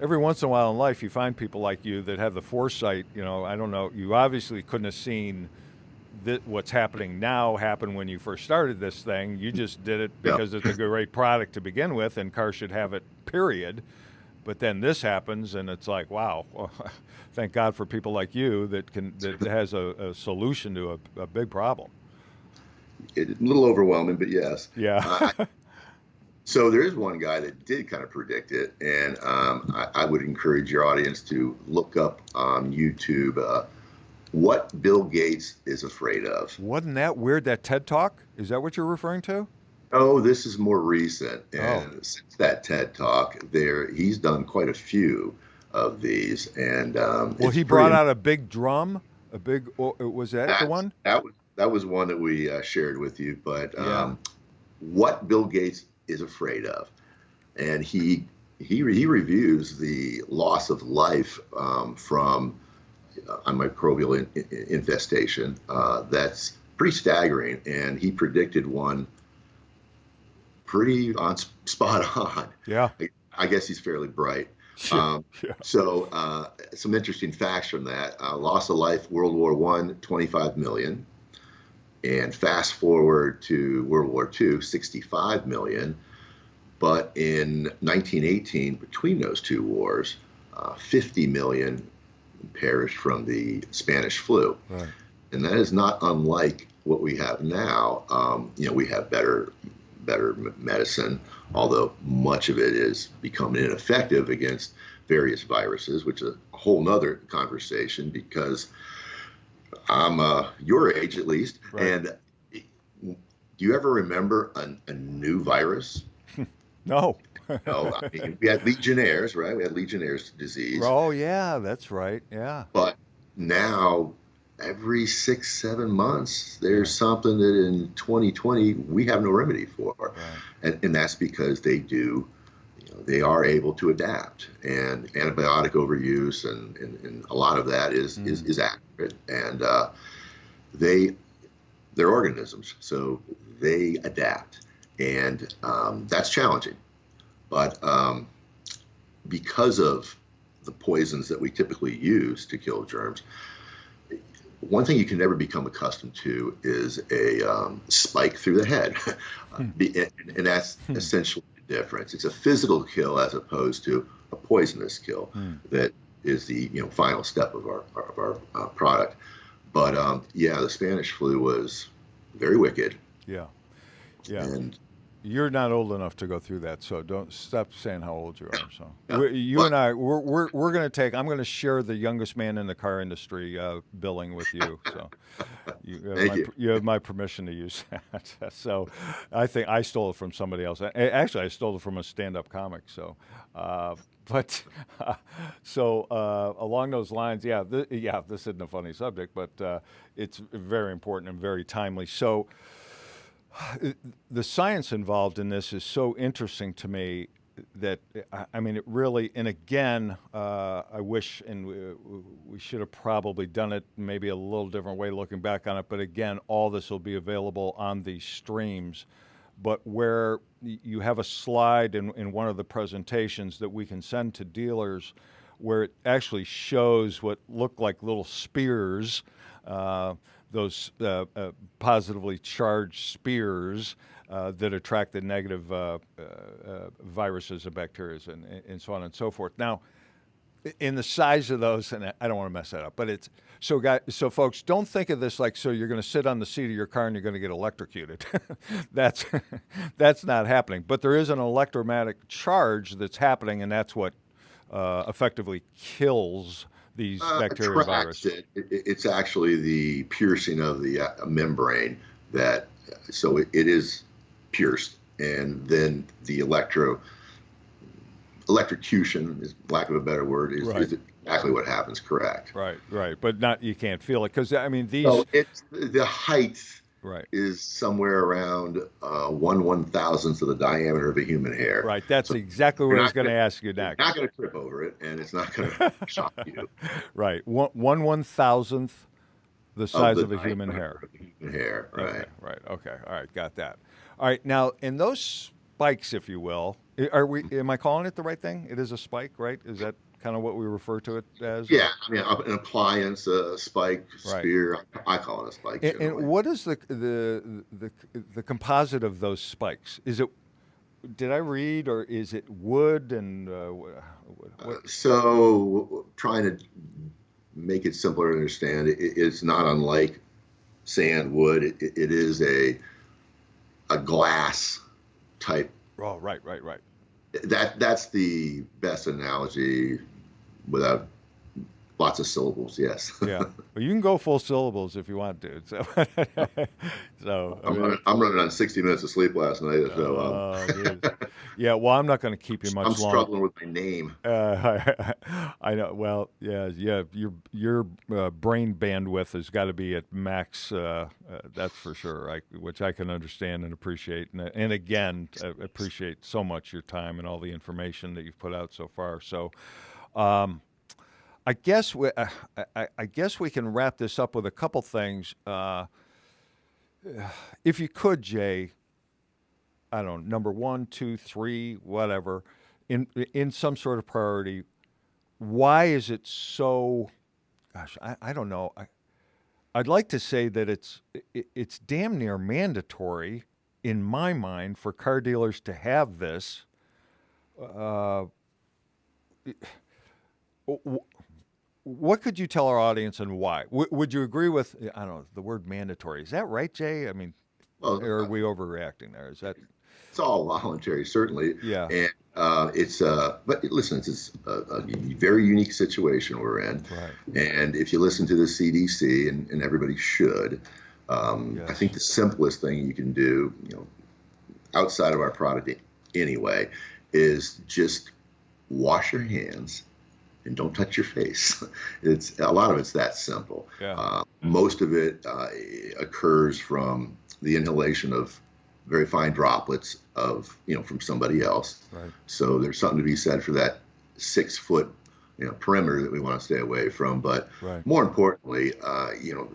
every once in a while in life, you find people like you that have the foresight. You know, I don't know. You obviously couldn't have seen what's happening now happen when you first started this thing. You just did it Yeah. because it's a great product to begin with, and cars should have it. Period. But then this happens, and it's like, wow. Well, thank God for people like you that has a solution to a big problem. It's a little overwhelming, but yes. Yeah. So there is one guy that did kind of predict it, and I would encourage your audience to look up on YouTube what Bill Gates is afraid of. Wasn't that weird, that TED Talk? Is that what you're referring to? Oh, this is more recent, and since that TED Talk, he's done quite a few of these, and well, he brought out a big drum, was that the one? That was one that we shared with you, but Yeah. what Bill Gates is afraid of, and he reviews the loss of life from a microbial infestation. That's pretty staggering, and he predicted one pretty spot on. Yeah. I guess he's fairly bright. Yeah. So some interesting facts from that. Loss of life, World War I, 25 million. And fast forward to World War II, 65 million. But in 1918, between those two wars, 50 million perished from the Spanish flu. Right. And that is not unlike what we have now. We have better medicine, although much of it is becoming ineffective against various viruses, which is a whole nother conversation, because I'm your age at least. Right. And do you ever remember a new virus? No. No, I mean, we had Legionnaires, right? We had Legionnaire's disease. Oh, yeah, that's right. Yeah. But now, every 6-7 months, there's something that in 2020 we have no remedy for, Right. and that's because they are able to adapt, and antibiotic overuse and a lot of that is accurate, and they're organisms, so they adapt, and that's challenging, but because of the poisons that we typically use to kill germs, one thing you can never become accustomed to is a spike through the head, and that's essentially the difference. It's a physical kill as opposed to a poisonous kill. That is the final step of our product. But the Spanish flu was very wicked. Yeah. Yeah. And you're not old enough to go through that, so don't stop saying how old you are. So Yeah. and I, we're going to take. I'm going to share the youngest man in the car industry billing with you. So you have my permission to use that. So I think I stole it from somebody else. Actually, I stole it from a stand-up comic. So. Along those lines, this isn't a funny subject, but it's very important and very timely. So. The science involved in this is so interesting to me that, I mean, it really, and again, I wish, and we should have probably done it maybe a little different way looking back on it, but again, all this will be available on these streams. But where you have a slide in one of the presentations that we can send to dealers where it actually shows what look like little spears, those positively charged spears that attract the negative viruses and bacteria and so on and so forth. Now, in the size of those, and I don't want to mess that up, but it's so folks, don't think of this like so you're going to sit on the seat of your car and you're going to get electrocuted. that's not happening. But there is an electromagnetic charge that's happening, and that's what effectively kills these bacteria viruses. It's actually the piercing of the membrane that, so it is pierced, and then the electrocution, is lack of a better word, is exactly what happens. Correct. Right. But you can't feel it because I mean these. So it's the height. Right. Is somewhere around 1/1000th of the diameter of a human hair. Right. That's exactly what I was going to ask you next. You're not going to trip over it, and it's not going to shock you. Right. 1/1000th the size of a human hair. Hair. Right. Okay. Right. Okay. All right. Got that. All right. Now, in those spikes, if you will. Are we? Am I calling it the right thing? It is a spike, right? Is that kind of what we refer to it as? Yeah, I mean, an appliance, a spike, Right. spear. I call it a spike And generally. what is the composite of those spikes? Is it? Did I read, or is it wood and what? So trying to make it simpler to understand, it's not unlike sand, wood. It is a glass type. Oh, right, right, right. That's the best analogy without lots of syllables. Yes. Yeah. Well, you can go full syllables if you want to. So, I mean, I'm running on 60 minutes of sleep last night, so geez. Yeah. Well, I'm not going to keep you I'm much longer. struggling with my name. I know. Well, yeah, yeah. Your brain bandwidth has got to be at max. That's for sure. Which I can understand and appreciate. And again, I appreciate so much your time and all the information that you've put out so far. So, I guess I guess we can wrap this up with a couple things. If you could, Jay, I don't know, number one, two, three, whatever, in some sort of priority. Why is it so? Gosh, I don't know. I'd like to say that it's damn near mandatory in my mind for car dealers to have this. Uh, what could you tell our audience and why? Would you agree with, I don't know, the word mandatory? Is that right, Jay? I mean, Well, or are we overreacting there? Is that? it's all voluntary, certainly. Yeah. And but listen, it's a very unique situation we're in. Right. And if you listen to the CDC, and everybody should, I think the simplest thing you can do, outside of our product anyway, is just wash your hands and don't touch your face. It's a lot of it's that simple. Yeah. Most of it occurs from the inhalation of very fine droplets of from somebody else. Right. So there's something to be said for that 6 foot perimeter that we want to stay away from. But Right. more importantly,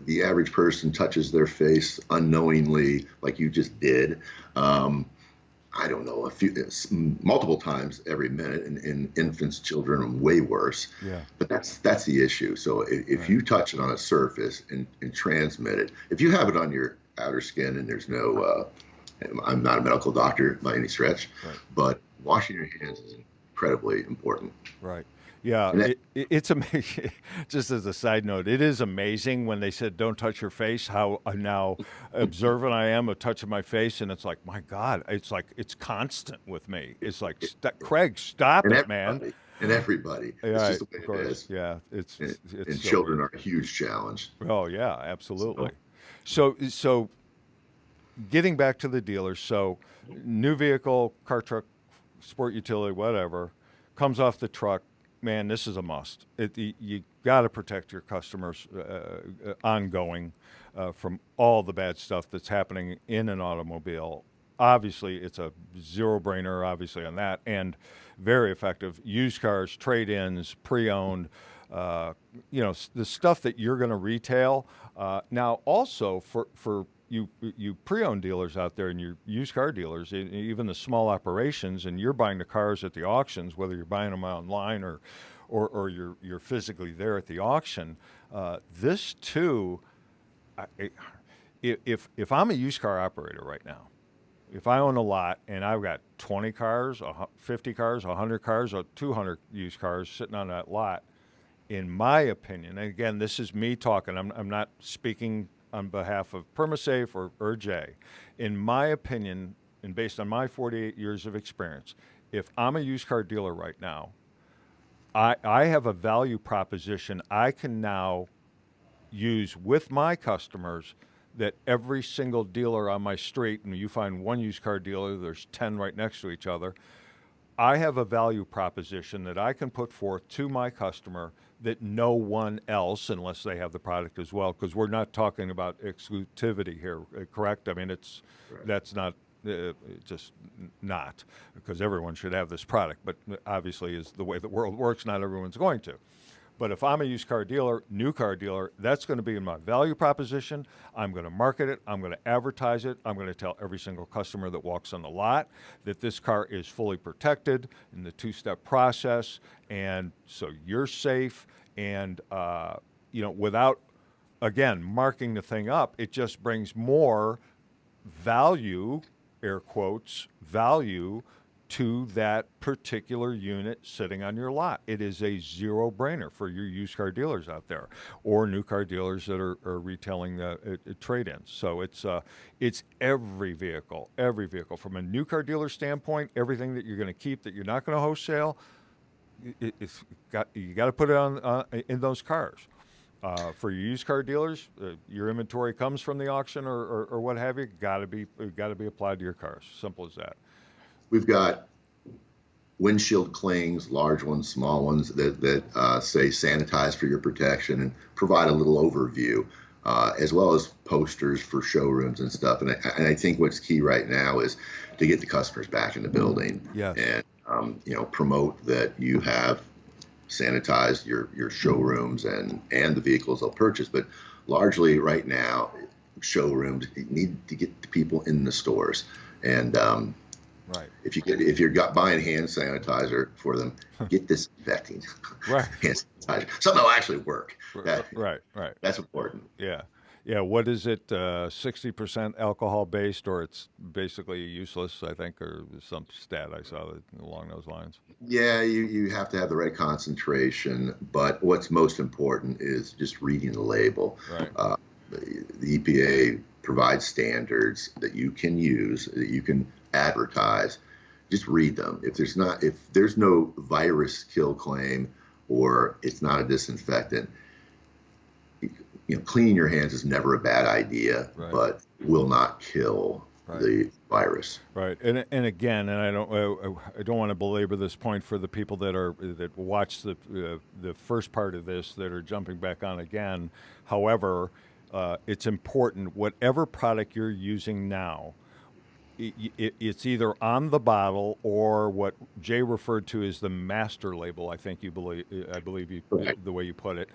the average person touches their face unknowingly, like you just did. I don't know, multiple times every minute, and infants, children are way worse. Yeah. But that's the issue. So if Right. you touch it on a surface and transmit it, if you have it on your outer skin, and there's no, I'm not a medical doctor by any stretch, Right. but washing your hands is incredibly important. Right. Yeah, And it's amazing. Just as a side note, it is amazing when they said "Don't touch your face." How now observant I am of touching my face, and it's like, my God, it's like it's constant with me. It's like, Craig, stop it, man. And everybody. Yeah, It's just of the way course. it is. Yeah, it's And so children weird. are a huge challenge. Oh yeah, absolutely. So getting back to the dealers. So new vehicle, car, truck, sport utility, whatever, comes off the truck. Man, this is a must. You got to protect your customers ongoing from all the bad stuff that's happening in an automobile. Obviously, it's a zero-brainer, obviously, on that, and very effective. Used cars, trade-ins, pre-owned, the stuff that you're going to retail. Now, also, for you pre-owned dealers out there and your used car dealers, even the small operations, and you're buying the cars at the auctions, whether you're buying them online or you're physically there at the auction. This too, if I'm a used car operator right now, if I own a lot and I've got 20 cars, 50 cars, 100 cars, or 200 used cars sitting on that lot, in my opinion, and again, this is me talking, I'm not speaking on behalf of PermaSafe or Jay. In my opinion, and based on my 48 years of experience, if I'm a used car dealer right now, I have a value proposition I can now use with my customers that every single dealer on my street, and you find one used car dealer, there's 10 right next to each other, I have a value proposition that I can put forth to my customer that no one else, unless they have the product as well, because we're not talking about exclusivity here, correct? I mean, Right. that's not just not, because everyone should have this product, but obviously is the way the world works, not everyone's going to. But if I'm a used car dealer, new car dealer, that's going to be in my value proposition. I'm going to market it. I'm going to advertise it. I'm going to tell every single customer that walks on the lot that this car is fully protected in the two-step process. And so you're safe. And, without, again, marking the thing up, it just brings more value, air quotes, value to that particular unit sitting on your lot. It is a zero-brainer for your used car dealers out there or new car dealers that are retailing trade-ins. So it's every vehicle. From a new car dealer standpoint, everything that you're going to keep that you're not going to wholesale, you got to put it on in those cars. For your used car dealers, your inventory comes from the auction or what have you. Got to be applied to your cars. Simple as that. We've got windshield clings, large ones, small ones that say sanitize for your protection and provide a little overview, as well as posters for showrooms and stuff. And I think what's key right now is to get the customers back in the building. Yes. And promote that you have sanitized your showrooms and the vehicles they'll purchase. But largely right now, showrooms need to get the people in the stores. And right. If you're buying hand sanitizer for them, get disinfecting. Right. Hand sanitizer. Something that'll actually work. Right. That's important. Yeah. What is it? 60% alcohol based, or it's basically useless, I think, or some stat I saw along those lines. Yeah, you have to have the right concentration, but what's most important is just reading the label. Right. The EPA provides standards that you can use, that you can advertise. Just read them. If there's no virus kill claim or it's not a disinfectant, cleaning your hands is never a bad idea, right. but will not kill right. the virus. Right, and again, and I don't want to belabor this point for the people that watch the first part of this that are jumping back on again. However, it's important. Whatever product you're using now, it's either on the bottle or what Jay referred to as the master label. I believe you right. the way you put it.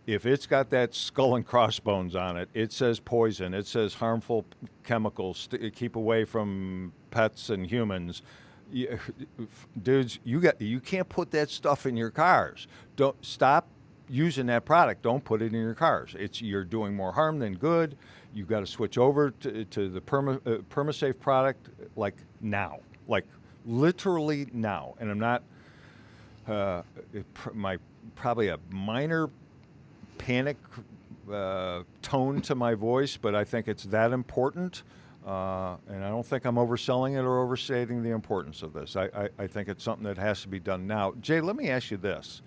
If it's got that skull and crossbones on it, it says poison, it says harmful chemicals, keep away from pets and humans. Dudes, you can't put that stuff in your cars. Don't stop using that product. Don't put it in your cars. You're doing more harm than good. You've got to switch over to the PermaSafe product like now, like literally now. And I'm not probably a minor panic tone to my voice, but I think it's that important, and I don't think I'm overselling it or overstating the importance of this. I think it's something that has to be done now. Jay, let me ask you this.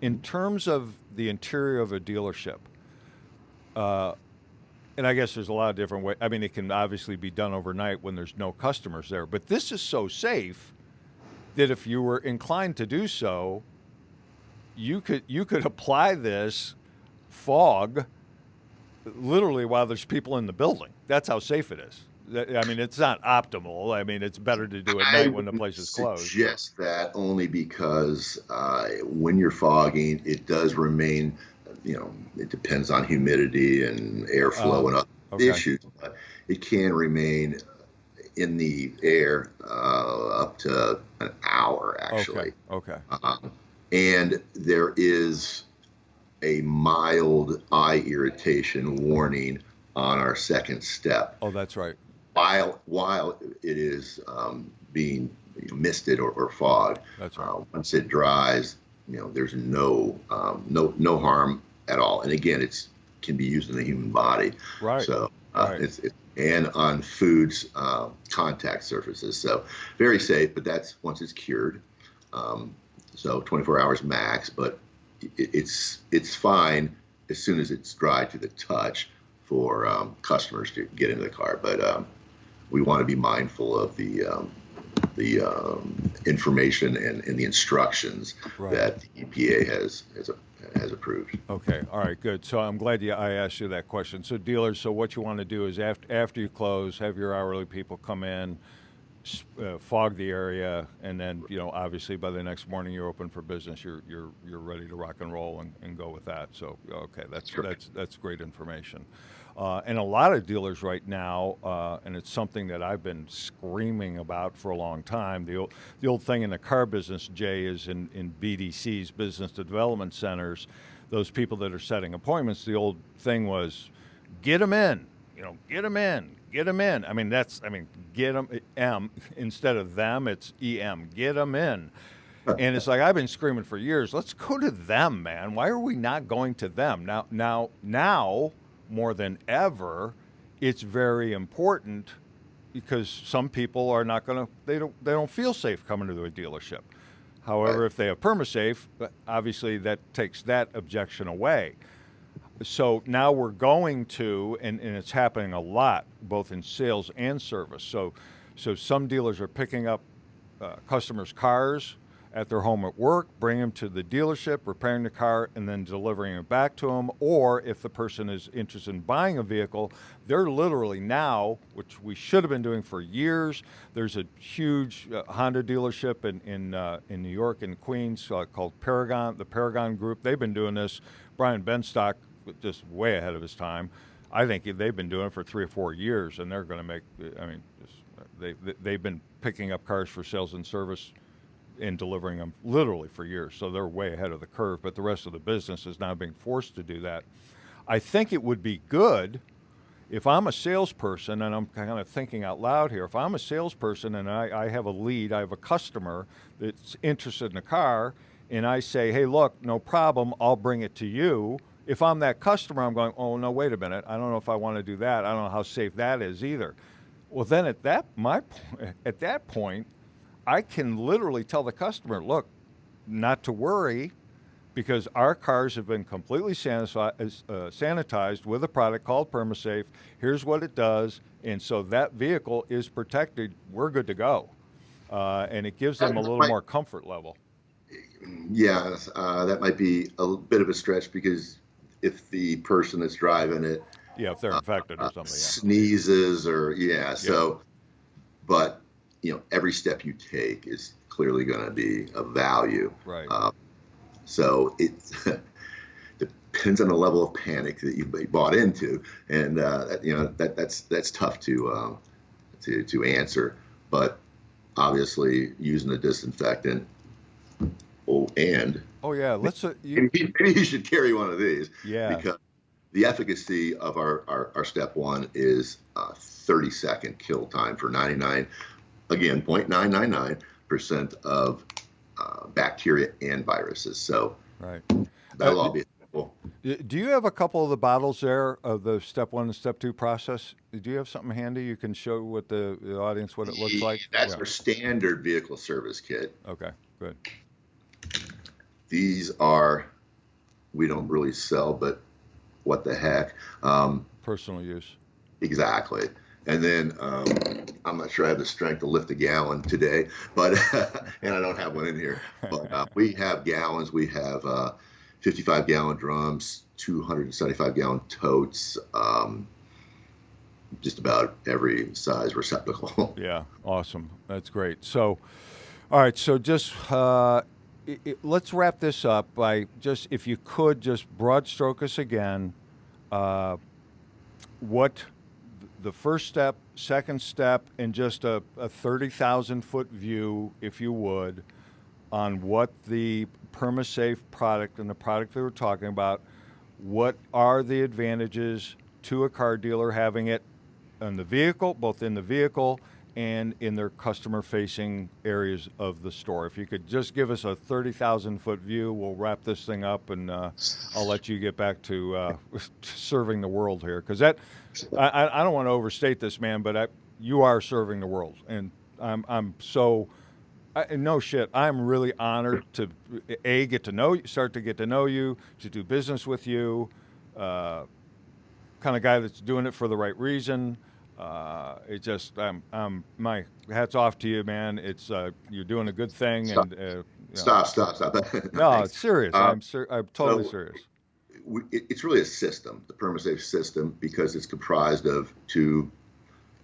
In terms of the interior of a dealership, and I guess there's a lot of different ways. I mean, it can obviously be done overnight when there's no customers there, but this is so safe that if you were inclined to do so, you could apply this fog literally while there's people in the building. That's how safe it is. I mean, it's not optimal. I mean, it's better to do it at night when the place is closed. Suggest that only because when you're fogging, it does remain, it depends on humidity and airflow and other issues, but it can remain in the air up to an hour, actually. Okay. And there is a mild eye irritation warning on our second step. Oh, that's right. While it is being misted or fogged, that's right. Once it dries, there's no harm at all. And again, it can be used in the human body. Right. So right. And on foods, contact surfaces. So very safe, but that's once it's cured. So 24 hours max, but it's fine as soon as it's dry to the touch for customers to get into the car. But we want to be mindful of the information and the instructions right. that the EPA has approved. Okay, all right, good. So I'm glad I asked you that question. So dealers, what you want to do is after you close, have your hourly people come in, fog the area, and then obviously by the next morning you're open for business. You're ready to rock and roll and go with that. So okay, that's great information. And a lot of dealers right now, and it's something that I've been screaming about for a long time. The old thing in the car business, Jay, is in BDCs, business development centers. Those people that are setting appointments, the old thing was, get them in. Get them in. Get them in. Get them, M, instead of them, it's EM. Get them in. And it's like, I've been screaming for years, let's go to them, man. Why are we not going to them? Now, more than ever, it's very important because some people are not going to, they don't feel safe coming to a dealership. However, if they have PermaSafe, obviously that takes that objection away. So now we're going to, and it's happening a lot, both in sales and service. So some dealers are picking up customers' cars at their home at work, bring them to the dealership, repairing the car, and then delivering it back to them. Or if the person is interested in buying a vehicle, they're literally now, which we should have been doing for years. There's a huge Honda dealership in New York and Queens called Paragon, the Paragon Group. They've been doing this. Brian Benstock, just way ahead of his time. I think they've been doing it for 3 or 4 years, and they're going to make. They've been picking up cars for sales and service and delivering them literally for years. So they're way ahead of the curve, but the rest of the business is now being forced to do that. I think it would be good if I'm a salesperson, and I'm kind of thinking out loud here, if I'm a salesperson and I have a lead, I have a customer that's interested in a car, and I say, hey, look, no problem, I'll bring it to you. If I'm that customer, I'm going, oh, no, wait a minute. I don't know if I want to do that. I don't know how safe that is either. Well, then at that point, I can literally tell the customer, look, not to worry, because our cars have been completely sanitized with a product called PermaSafe. Here's what it does. And so that vehicle is protected. We're good to go. And it gives them a little more comfort level. Yeah, that might be a bit of a stretch, because if the person that's driving it, if they're infected or something, sneezes or so, but every step you take is clearly going to be of value. Right. So it depends on the level of panic that you bought into, and that's tough to answer. But obviously, using a disinfectant. Let's. Maybe you should carry one of these. Yeah. Because the efficacy of our step one is 30-second kill time for 0.999% of bacteria and viruses. So right. That'll all be helpful. Do you have a couple of the bottles there of the step 1 and step 2 process? Do you have something handy you can show with the audience what it looks like? That's our standard vehicle service kit. Okay, good. These we don't really sell, but what the heck. Personal use. Exactly. And then I'm not sure I have the strength to lift a gallon today, but and I don't have one in here. But we have gallons. We have 55-gallon drums, 275-gallon totes, just about every size receptacle. Yeah, awesome. That's great. So, all right. So just let's wrap this up by just, if you could, just broad stroke us again. What the first step, second step, and just a 30,000-foot view, if you would, on what the PermaSafe product and the product that we're talking about, what are the advantages to a car dealer having it in the vehicle, both in the vehicle and in their customer-facing areas of the store. If you could just give us a 30,000-foot view, we'll wrap this thing up, and I'll let you get back to serving the world here. Because I don't want to overstate this, man, but you are serving the world, and I'm so. No shit. I'm really honored to get to know you, start to get to know you, to do business with you. Kind of guy that's doing it for the right reason. It just, my hats off to you, man. It's you're doing a good thing. Stop. And Stop. No, it's serious. I'm totally serious. It's really a system, the PermaSafe system, because it's comprised of 2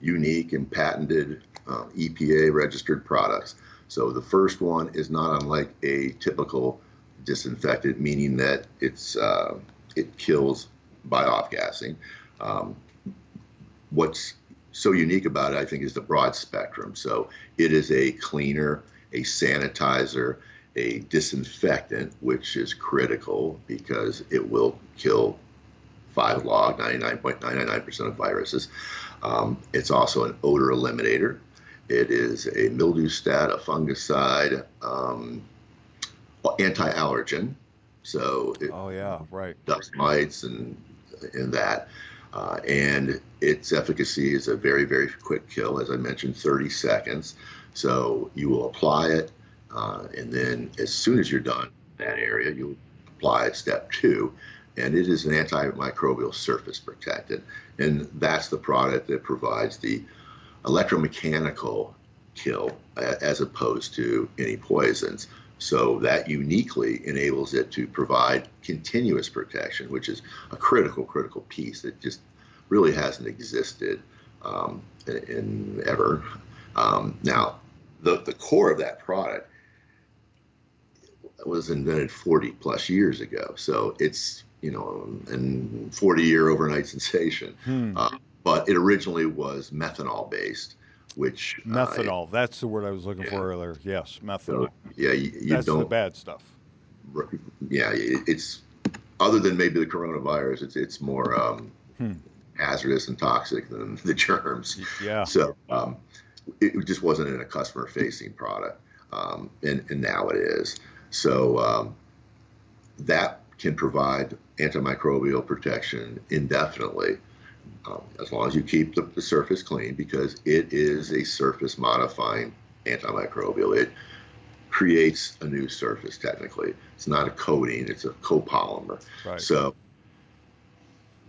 unique and patented EPA registered products. So the first one is not unlike a typical disinfectant, meaning that it kills by off-gassing. What's so unique about it, I think, is the broad spectrum. So it is a cleaner, a sanitizer, a disinfectant, which is critical because it will kill 5-log, 99.999% of viruses. It's also an odor eliminator. It is a mildew stat, a fungicide, anti-allergen. So it Oh yeah, right. dust mites and that. And its efficacy is a very, very quick kill, as I mentioned, 30 seconds. So you will apply it, and then as soon as you're done in that area, you'll apply step 2, and it is an antimicrobial surface protectant. And that's the product that provides the electromechanical kill as opposed to any poisons. So that uniquely enables it to provide continuous protection, which is a critical piece that just really hasn't existed in ever. Now, the core of that product was invented 40 plus years ago. So it's, a 40-year overnight sensation. But it originally was methanol based, which Methanol. That's the word I was looking for earlier. Yes, methanol. so, yeah, you That's don't. the bad stuff. Yeah, it's other than maybe the coronavirus, it's more hazardous and toxic than the germs. Yeah. So it just wasn't in a customer-facing product, and now it is. So that can provide antimicrobial protection indefinitely, as long as you keep the surface clean, because it is a surface modifying antimicrobial. It creates a new surface technically. It's not a coating, it's a copolymer. Right. So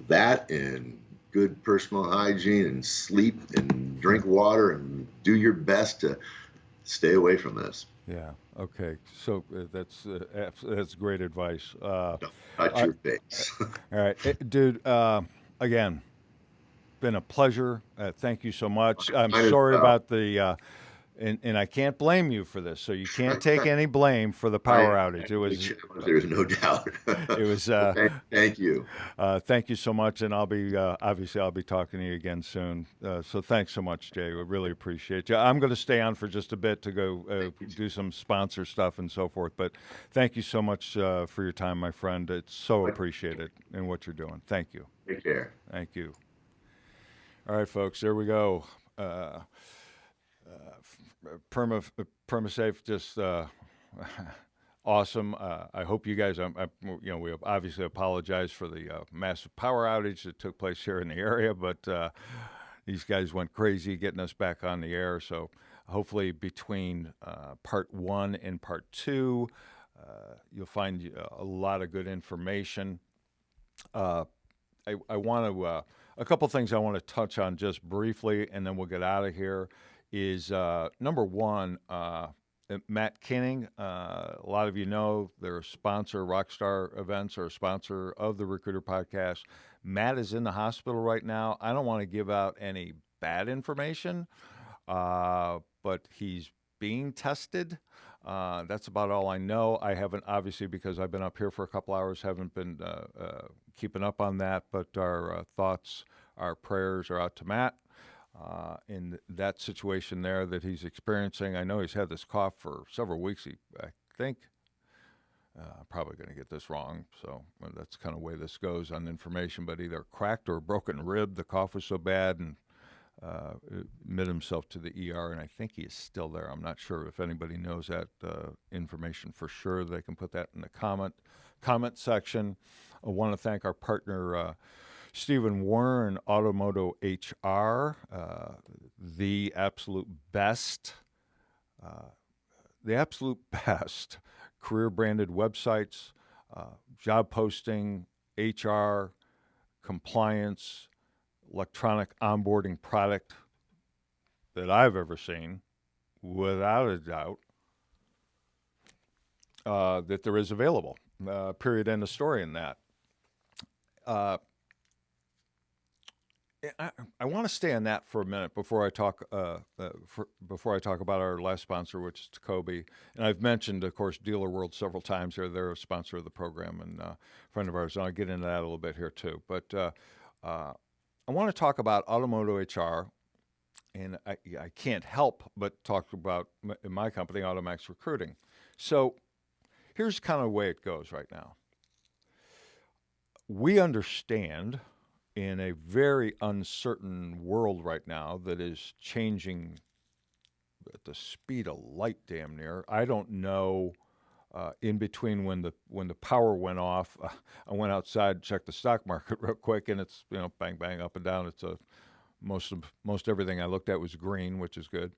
that and good personal hygiene and sleep and drink water and do your best to stay away from this. Yeah. Okay. So that's great advice. Don't touch your face. All right, dude. Again, been a pleasure. Thank you so much. I'm Mine as sorry well. about the, and I can't blame you for this. So you can't take any blame for the power outage. It was. There's no doubt. It was. Thank you. Thank you so much, and I'll be obviously I'll be talking to you again soon. So thanks so much, Jay. We really appreciate you. I'm going to stay on for just a bit to go do some sponsor stuff and so forth. But thank you so much for your time, my friend. It's so appreciated in what you're doing. Thank you. Take care. Thank you. All right, folks. There we go. PermaSafe just. Awesome. I hope you guys, we obviously apologize for the massive power outage that took place here in the area, but these guys went crazy getting us back on the air. So hopefully between part 1 and part 2, you'll find a lot of good information. I want to, a couple things I want to touch on just briefly, and then we'll get out of here, is number one, Matt Kinning, a lot of you know, they're a sponsor, Rockstar Events are a sponsor of the Recruiter Podcast. Matt is in the hospital right now. I don't want to give out any bad information, but he's being tested. That's about all I know. I haven't, obviously, because I've been up here for a couple hours, haven't been keeping up on that, but our thoughts, our prayers are out to Matt. In that situation there that he's experiencing. I know he's had this cough for several weeks. I think, I'm probably going to get this wrong, so that's kind of the way this goes on information, but either cracked or broken rib. The cough was so bad, and admitted himself to the ER, and I think he is still there. I'm not sure if anybody knows that information for sure. They can put that in the comment section. I want to thank our partner, Stephen Warren, Automotive HR, the absolute best career-branded websites, job posting, HR, compliance, electronic onboarding product that I've ever seen, without a doubt, that there is available. Period, end of story in that. I want to stay on that for a minute before I talk before I talk about our last sponsor, which is Tacoby. And I've mentioned, of course, Dealer World several times here. They're a sponsor of the program and a friend of ours. And I'll get into that a little bit here too. But I want to talk about Automotive HR, and I can't help but talk about my company, AutoMax Recruiting. So here's kind of the way it goes right now. We understand in a very uncertain world right now that is changing at the speed of light, damn near. I don't know. In between when the power went off, I went outside, checked the stock market real quick, and it's bang bang up and down. It's most everything I looked at was green, which is good.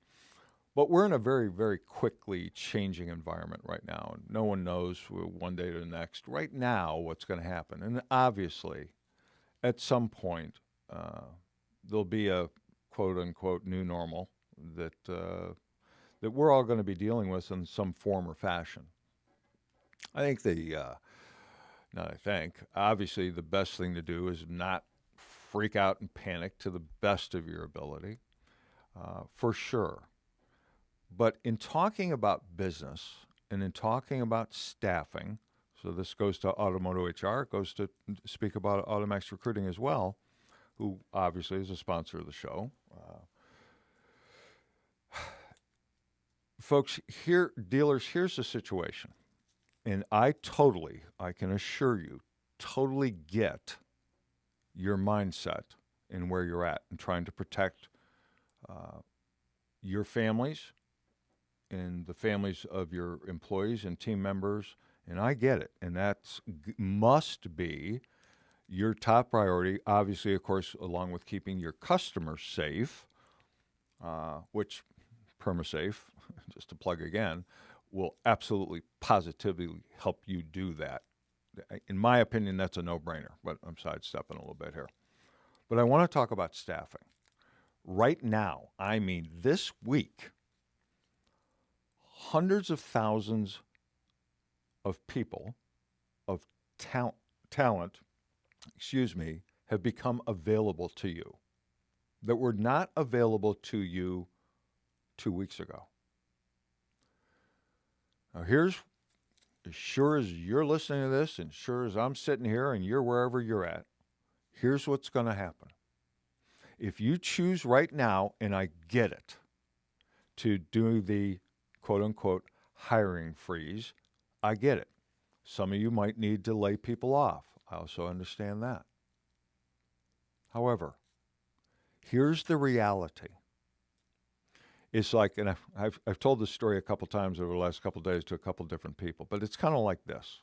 But we're in a very, very quickly changing environment right now, and no one knows one day to the next right now what's going to happen. And obviously, at some point, there'll be a quote-unquote new normal that we're all going to be dealing with in some form or fashion. I think obviously the best thing to do is not freak out and panic to the best of your ability, for sure. But in talking about business and in talking about staffing, so this goes to Automotive HR, it goes to speak about AutoMax Recruiting as well, who obviously is a sponsor of the show. Folks, dealers, here's the situation. And I can assure you, totally get your mindset and where you're at and trying to protect your families and the families of your employees and team members. And I get it. And that must be your top priority, obviously, of course, along with keeping your customers safe, which PermaSafe, just to plug again, will absolutely, positively help you do that. In my opinion, that's a no-brainer, but I'm sidestepping a little bit here. But I want to talk about staffing. Right now, I mean this week, hundreds of thousands of people, of talent, have become available to you that were not available to you 2 weeks ago. Now here's, as sure as you're listening to this and sure as I'm sitting here and you're wherever you're at, here's what's going to happen. If you choose right now, and I get it, to do the quote-unquote hiring freeze, I get it. Some of you might need to lay people off. I also understand that. However, here's the reality. It's like, and I've told this story a couple times over the last couple of days to a couple different people, but it's kind of like this.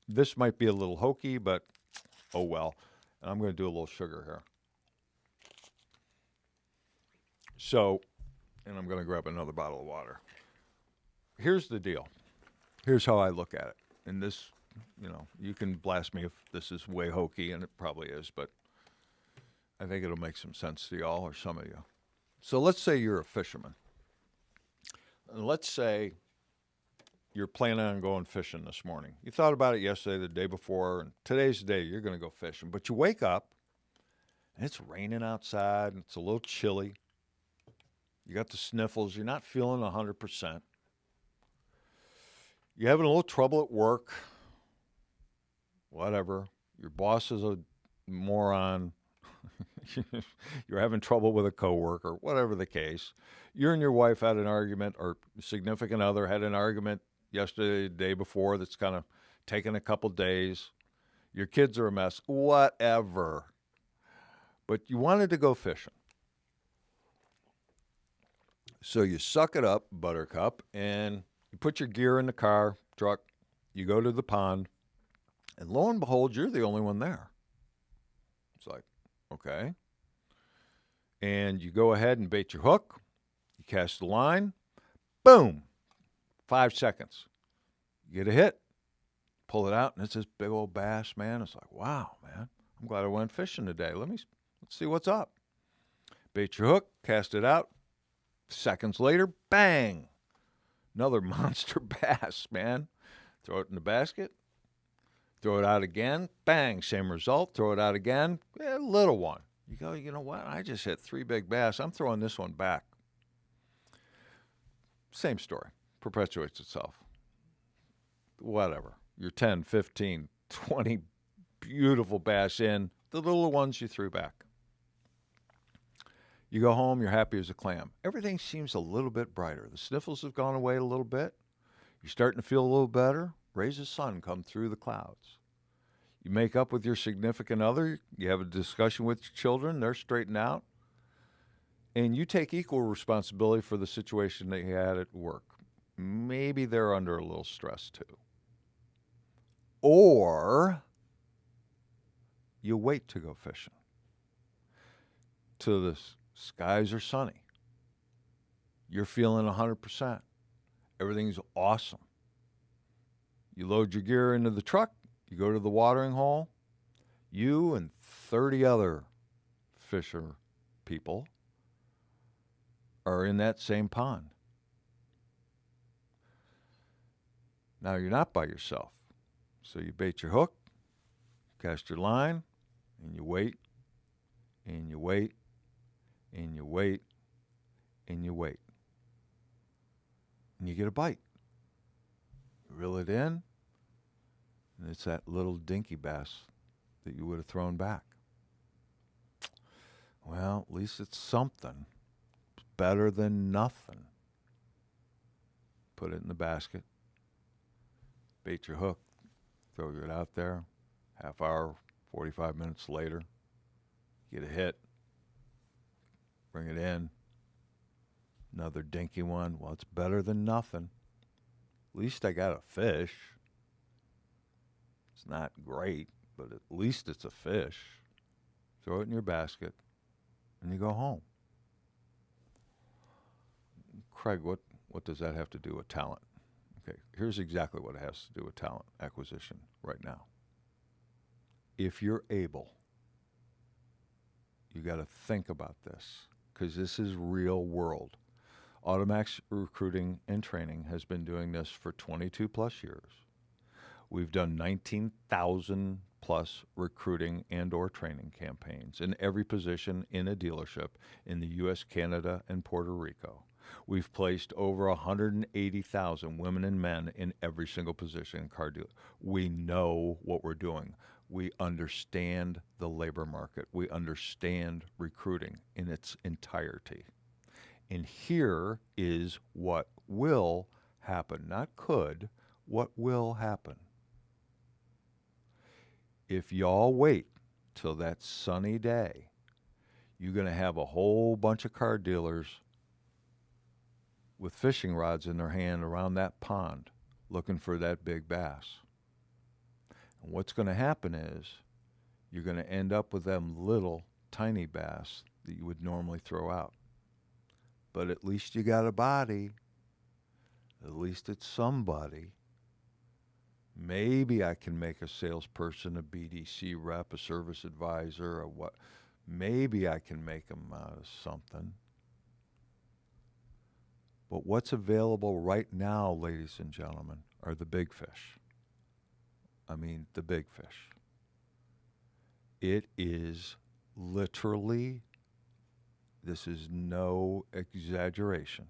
This might be a little hokey, but oh well. And I'm going to do a little sugar here. So, and I'm going to grab another bottle of water. Here's the deal. Here's how I look at it. And this, you can blast me if this is way hokey, and it probably is, but I think it'll make some sense to y'all or some of you. So let's say you're a fisherman. And let's say you're planning on going fishing this morning. You thought about it yesterday, the day before, and today's the day you're going to go fishing. But you wake up, and it's raining outside, and it's a little chilly. You got the sniffles. You're not feeling 100%. You're having a little trouble at work. Whatever. Your boss is a moron. You're having trouble with a coworker, whatever the case. You and your wife had an argument, or significant other had an argument yesterday, the day before, that's kind of taken a couple days. Your kids are a mess, whatever. But you wanted to go fishing. So you suck it up, buttercup, and you put your gear in the car, truck, you go to the pond, and lo and behold, you're the only one there. It's like, okay. And you go ahead and bait your hook. You cast the line. Boom. 5 seconds. You get a hit. Pull it out, and it's this big old bass, man. It's like, wow, man. I'm glad I went fishing today. Let's see what's up. Bait your hook. Cast it out. Seconds later, bang. Another monster bass, man. Throw it in the basket. Throw it out again. Bang. Same result. Throw it out again. A little one. You go, you know what? I just hit 3 big bass. I'm throwing this one back. Same story. Perpetuates itself. Whatever. You're 10, 15, 20 beautiful bass in. The little ones you threw back. You go home, you're happy as a clam. Everything seems a little bit brighter. The sniffles have gone away a little bit. You're starting to feel a little better. Rays of sun come through the clouds. You make up with your significant other. You have a discussion with your children. They're straightened out. And you take equal responsibility for the situation that you had at work. Maybe they're under a little stress too. Or you wait to go fishing till the skies are sunny. You're feeling 100%. Everything's awesome. You load your gear into the truck. You go to the watering hole. You and 30 other fisher people are in that same pond. Now you're not by yourself. So you bait your hook, cast your line, and you wait, and you wait, and you wait, and you wait. And you get a bite. You reel it in, and it's that little dinky bass that you would have thrown back. Well, at least it's something. It's better than nothing. Put it in the basket. Bait your hook. Throw it out there. Half hour, 45 minutes later. Get a hit. Bring it in. Another dinky one. Well, it's better than nothing. At least I got a fish. It's not great, but at least it's a fish. Throw it in your basket, and you go home. Craig, what does that have to do with talent? Okay, here's exactly what it has to do with talent acquisition right now. If you're able, you got to think about this, because this is real world. AutoMax Recruiting and Training has been doing this for 22 plus years. We've done 19,000 plus recruiting and or training campaigns in every position in a dealership in the U.S., Canada, and Puerto Rico. We've placed over 180,000 women and men in every single position in car dealer. We know what we're doing. We understand the labor market. We understand recruiting in its entirety. And here is what will happen, not could, what will happen. If y'all wait till that sunny day, you're going to have a whole bunch of car dealers with fishing rods in their hand around that pond looking for that big bass. And what's going to happen is you're going to end up with them little tiny bass that you would normally throw out. But at least you got a body. At least it's somebody. Maybe I can make a salesperson, a BDC rep, a service advisor, or what. Maybe I can make them out of something. But what's available right now, ladies and gentlemen, are the big fish. I mean, the big fish. It is literally, this is no exaggeration.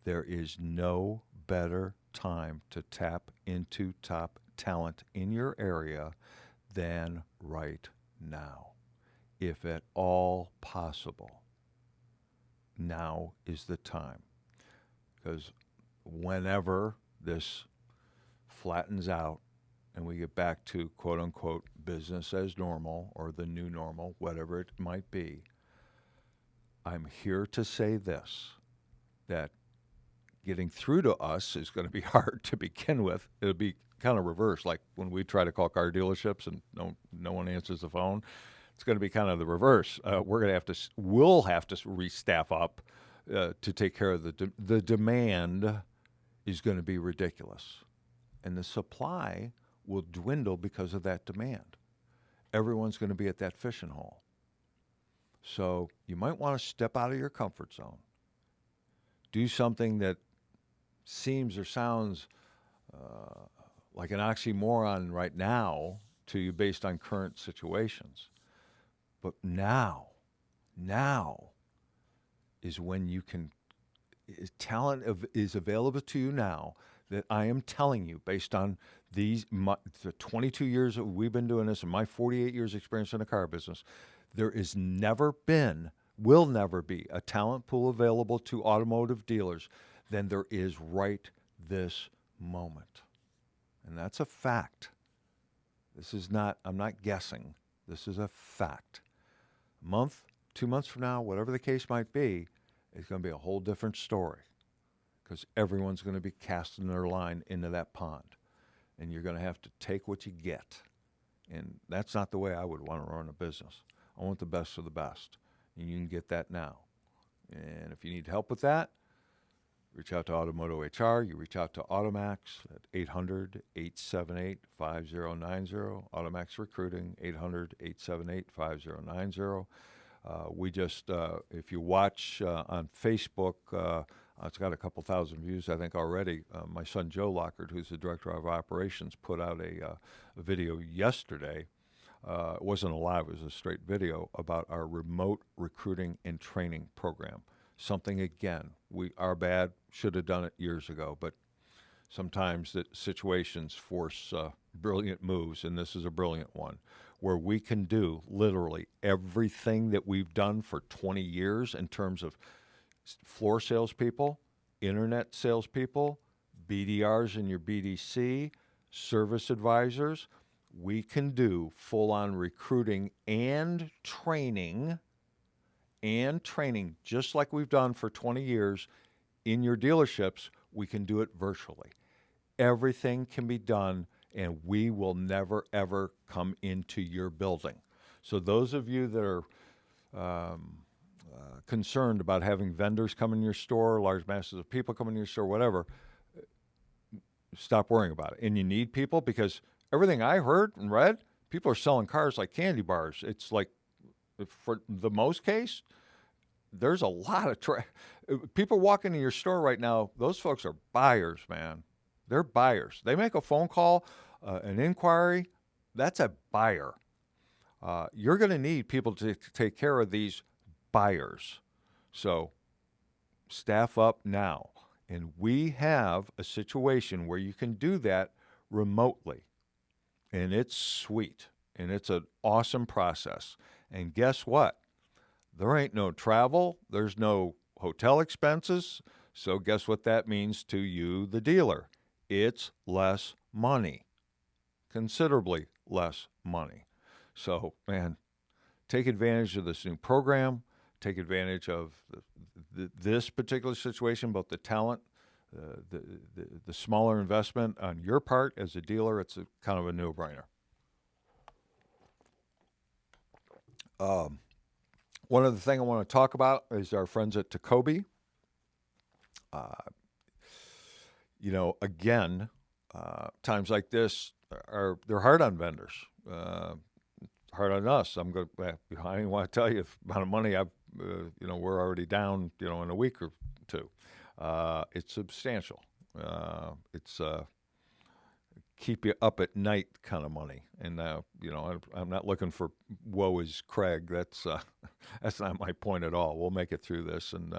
There is no better time to tap into top talent in your area than right now, if at all possible. Now is the time. Because whenever this flattens out and we get back to quote-unquote business as normal or the new normal, whatever it might be, I'm here to say this, that getting through to us is going to be hard to begin with. It'll be kind of reverse, like when we try to call car dealerships and no one answers the phone. It's going to be kind of the reverse. We'll have to restaff up to take care of the demand is going to be ridiculous, and the supply will dwindle because of that demand. Everyone's going to be at that fishing hole. So you might want to step out of your comfort zone. Do something that seems or sounds like an oxymoron right now to you based on current situations. But now Now is when you can, talent is available to you now that I am telling you based on the 22 years that we've been doing this and my 48 years experience in the car business. There is never been, will never be, a talent pool available to automotive dealers than there is right this moment. And that's a fact. This is not, I'm not guessing. This is a fact. A month, 2 months from now, whatever the case might be, it's going to be a whole different story because everyone's going to be casting their line into that pond. And you're going to have to take what you get. And that's not the way I would want to run a business. I want the best of the best. And you can get that now. And if you need help with that, reach out to Automotive HR. You reach out to AutoMax at 800-878-5090. AutoMax Recruiting, 800-878-5090. We just, if you watch on Facebook, it's got a couple thousand views, I think, already. My son, Joe Lockard, who's the director of operations, put out a video yesterday. It wasn't a live, it was a straight video about our remote recruiting and training program. Something, again, our bad, should have done it years ago, but sometimes the situations force brilliant moves, and this is a brilliant one, where we can do literally everything that we've done for 20 years in terms of floor salespeople, internet salespeople, BDRs in your BDC, service advisors. We can do full-on recruiting and training, just like we've done for 20 years in your dealerships. We can do it virtually. Everything can be done, and we will never, ever come into your building. So those of you that are concerned about having vendors come in your store, large masses of people come in your store, whatever, stop worrying about it. And you need people because everything I heard and read, people are selling cars like candy bars. It's like, for the most case, there's a lot of people walking in your store right now. Those folks are buyers, man. They're buyers. They make a phone call, an inquiry. That's a buyer. You're going to need people to take care of these buyers. So staff up now. And we have a situation where you can do that remotely. And it's sweet. And it's an awesome process. And guess what? There ain't no travel. There's no hotel expenses. So guess what that means to you, the dealer? It's less money. Considerably less money. So, man, take advantage of this new program. Take advantage of this particular situation, both the talent, the smaller investment on your part as a dealer. It's kind of a no-brainer. One other thing I want to talk about is our friends at Tacoby. Again, times like this they're hard on vendors, hard on us. I don't want to tell you the amount of money we're already down, in a week or two. It's substantial. It's keep you up at night kind of money. And I'm not looking for woe is Craig. That's not my point at all. We'll make it through this, and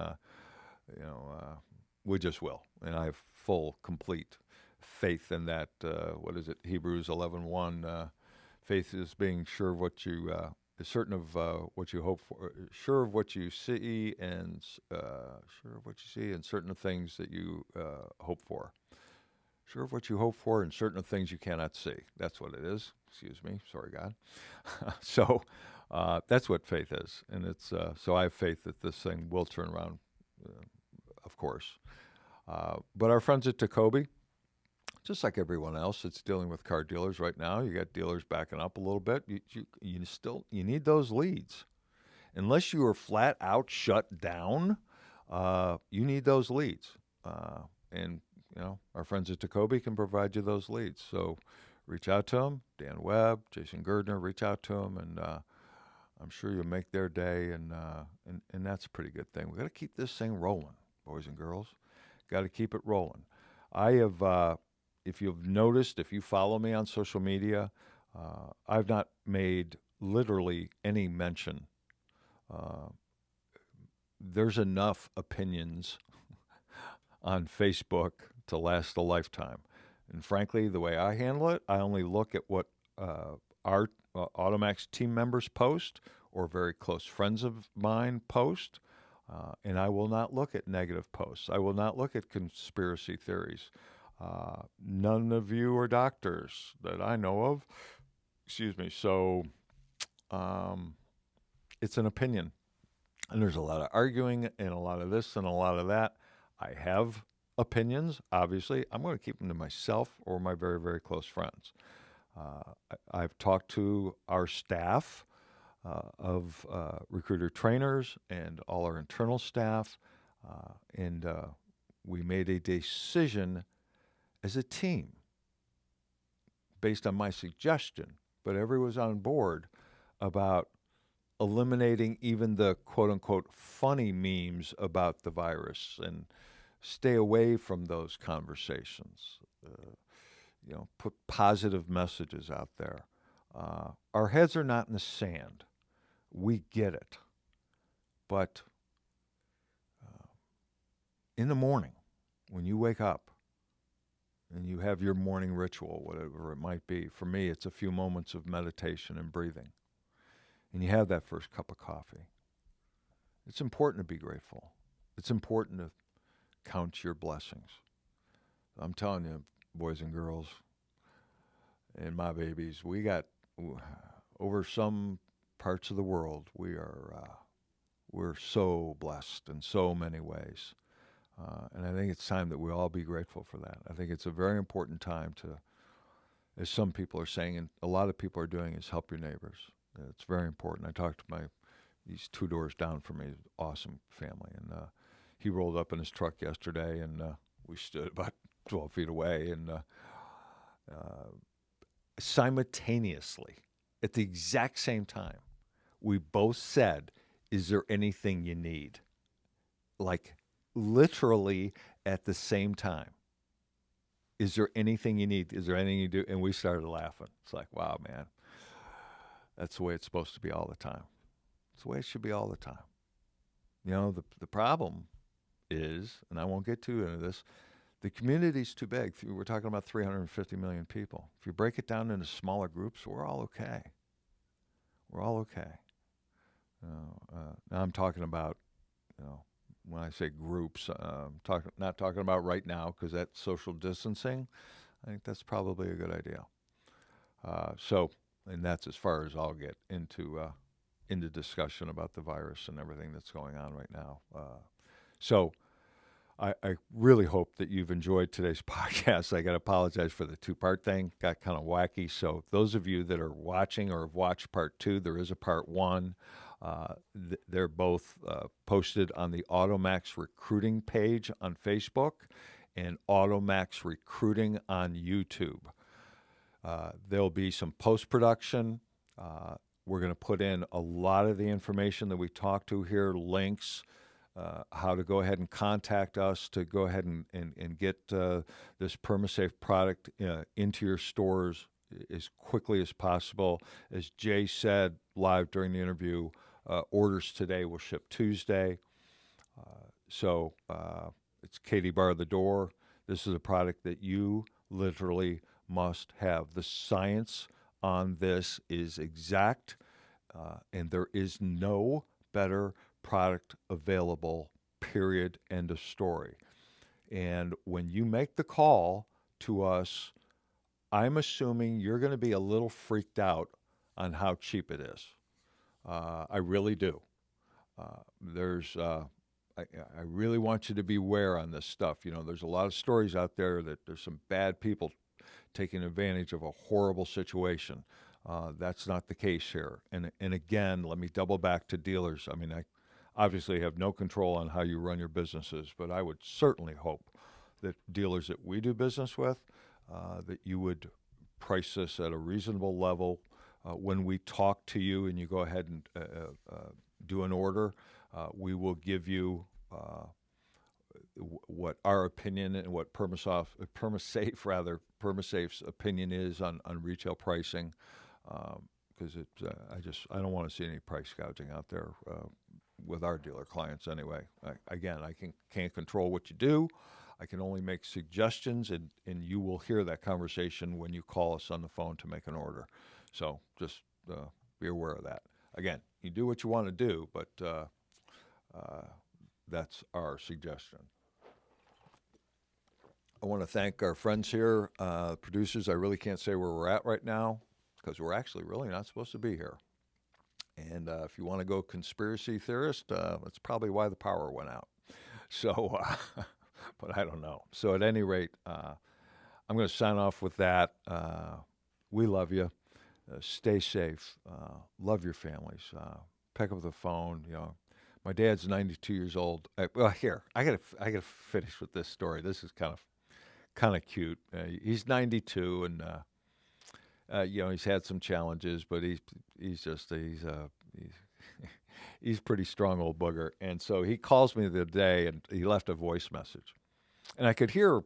we just will. And I have full, complete faith in that. Hebrews 11:1. Faith is being sure of what you is certain of what you hope for, sure of what you see, and certain of things that you hope for. Sure of what you hope for, and certain of things you cannot see. That's what it is. Excuse me. Sorry, God. So that's what faith is, and it's so I have faith that this thing will turn around. Of course, but our friends at Tacoby, just like everyone else that's dealing with car dealers right now, you got dealers backing up a little bit. You need those leads. Unless you are flat out shut down, you need those leads. And our friends at Tacoby can provide you those leads. So reach out to them. Dan Webb, Jason Girdner, reach out to them, and I'm sure you'll make their day. And that's a pretty good thing. We've got to keep this thing rolling, boys and girls. Got to keep it rolling. I have. If you've noticed, if you follow me on social media, I've not made literally any mention there's enough opinions on Facebook to last a lifetime. And frankly, the way I handle it, I only look at what our AutoMax team members post or very close friends of mine post, and I will not look at negative posts. I will not look at conspiracy theories. None of you are doctors that I know of. Excuse me. So it's an opinion. And there's a lot of arguing and a lot of this and a lot of that. I have opinions, obviously. I'm going to keep them to myself or my very, very close friends. I've talked to our staff of recruiter trainers and all our internal staff, and we made a decision as a team based on my suggestion, but everyone was on board about eliminating even the quote-unquote funny memes about the virus and stay away from those conversations. Put positive messages out there. Our heads are not in the sand. We get it. But in the morning, when you wake up and you have your morning ritual, whatever it might be, for me, it's a few moments of meditation and breathing. And you have that first cup of coffee. It's important to be grateful. It's important to count your blessings. I'm telling you, boys and girls, and my babies, we got over some parts of the world, we're so blessed in so many ways. And I think it's time that we all be grateful for that. I think it's a very important time to, as some people are saying, and a lot of people are doing, is help your neighbors. It's very important. I talked to these 2 doors down from me, awesome family, and he rolled up in his truck yesterday, and we stood about 12 feet away, and simultaneously, at the exact same time, we both said, "Is there anything you need?" Like literally at the same time. Is there anything you need? Is there anything you do? And we started laughing. It's like, wow, man. That's the way it's supposed to be all the time. It's the way it should be all the time. The problem is, and I won't get too into this, the community's too big. We're talking about 350 million people. If you break it down into smaller groups, we're all okay. We're all okay. Now I'm talking about, when I say groups, not talking about right now, because that's social distancing. I think that's probably a good idea. And that's as far as I'll get into discussion about the virus and everything that's going on right now. So I really hope that you've enjoyed today's podcast. I got to apologize for the 2-part thing. Got kind of wacky. So those of you that are watching or have watched part 2, there is a part 1. They're both posted on the AutoMax recruiting page on Facebook and AutoMax recruiting on YouTube. There'll be some post-production. We're going to put in a lot of the information that we talked to here, links, how to go ahead and contact us to go ahead and get this PermaSafe product into your stores as quickly as possible. As Jay said live during the interview, orders today will ship Tuesday. So it's Katie bar the door. This is a product that you literally must have. The science on this is exact, and there is no better product available, period, end of story. And when you make the call to us, I'm assuming you're going to be a little freaked out on how cheap it is. I really do. I really want you to beware on this stuff. There's a lot of stories out there that there's some bad people taking advantage of a horrible situation. That's not the case here. And again, let me double back to dealers. I mean, I obviously have no control on how you run your businesses, but I would certainly hope that dealers that we do business with, that you would price this at a reasonable level. When we talk to you and you go ahead and do an order, we will give you what our opinion and what PermaSafe's opinion is on retail pricing, because I don't want to see any price gouging out there. with our dealer clients anyway. Again, I can't control what you do. I can only make suggestions, and you will hear that conversation when you call us on the phone to make an order. So just be aware of that. Again, you do what you want to do, but that's our suggestion. I want to thank our friends here, producers. I really can't say where we're at right now because we're actually really not supposed to be here. And if you want to go conspiracy theorist, that's probably why the power went out. So, but I don't know. So at any rate, I'm going to sign off with that. We love you. Stay safe. Love your families. Pick up the phone. You know, my dad's 92 years old. Well, here I gotta finish with this story. This is kind of cute. He's 92, and you know, he's had some challenges, but he's he's pretty strong old booger. And so he calls me the other day, and he left a voice message, and I could hear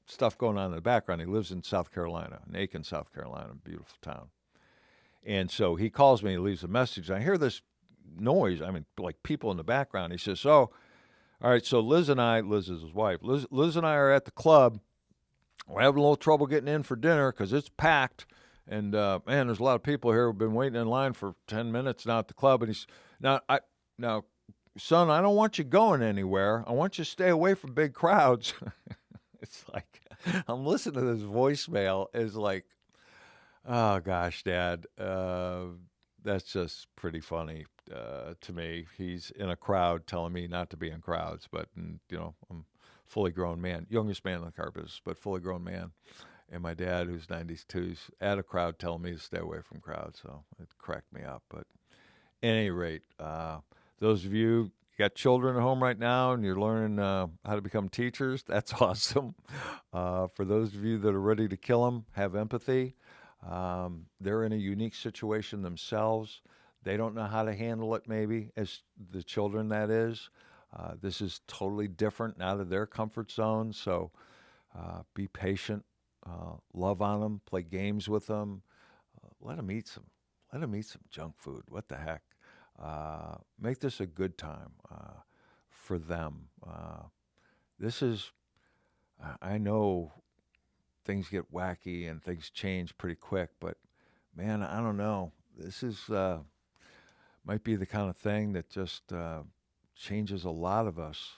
stuff going on in the background. He lives in South Carolina, in Aiken, South Carolina, beautiful town. And so he calls me, he leaves a message. And I hear this noise. I mean, like people in the background. He says, "So, all right, so Liz is his wife. Liz and I are at the club. We're having a little trouble getting in for dinner because it's packed. And, man, there's a lot of people here who've been waiting in line for 10 minutes now at the club." And he's, now, son, I don't want you going anywhere. I want you to stay away from big crowds. It's like, I'm listening to this voicemail. It's like, oh, gosh, Dad, that's just pretty funny to me. He's in a crowd telling me not to be in crowds, but, you know, I'm a fully grown man, youngest man in the car business, but fully grown man. And my dad, who's 92, is at a crowd telling me to stay away from crowds, so it cracked me up. But at any rate, those of you got children at home right now and you're learning how to become teachers, that's awesome. For those of you that are ready to kill them, have empathy. They're in a unique situation themselves. They don't know how to handle it, maybe, as the children, that is. This is totally different, out of their comfort zone. So be patient, love on them, play games with them, let them eat some junk food. What the heck? Make this a good time for them. This is, I know things get wacky and things change pretty quick, but man, I don't know. This is might be the kind of thing that just changes a lot of us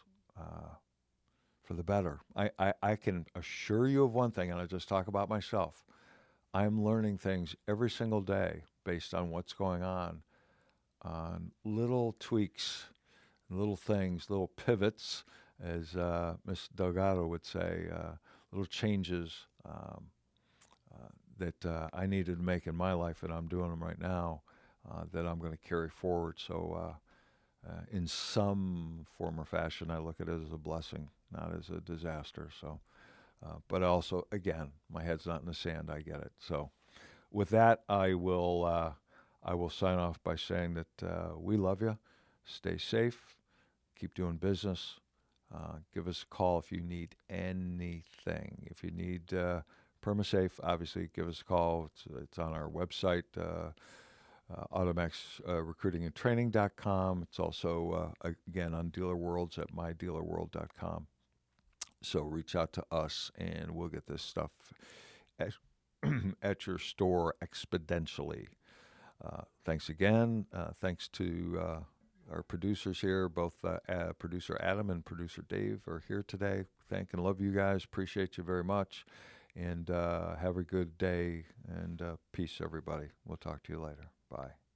for the better. I can assure you of one thing, and I just talk about myself. I'm learning things every single day based on what's going on little tweaks, little things, little pivots, as Ms. Delgado would say, little changes that I needed to make in my life, and I'm doing them right now, that I'm going to carry forward. So in some form or fashion, I look at it as a blessing, not as a disaster. So, but also, again, my head's not in the sand. I get it. So with that, I will sign off by saying that we love you. Stay safe. Keep doing business. Give us a call if you need anything. If you need PermaSafe, obviously, give us a call. It's on our website, AutoMax recruitingandtraining.com. It's also, again, on Dealer Worlds at mydealerworld.com. So reach out to us, and we'll get this stuff at your store exponentially. Thanks again. Thanks to our producers here. Both producer Adam and producer Dave are here today. Thank and love you guys. Appreciate you very much. And have a good day, and peace, everybody. We'll talk to you later. Bye.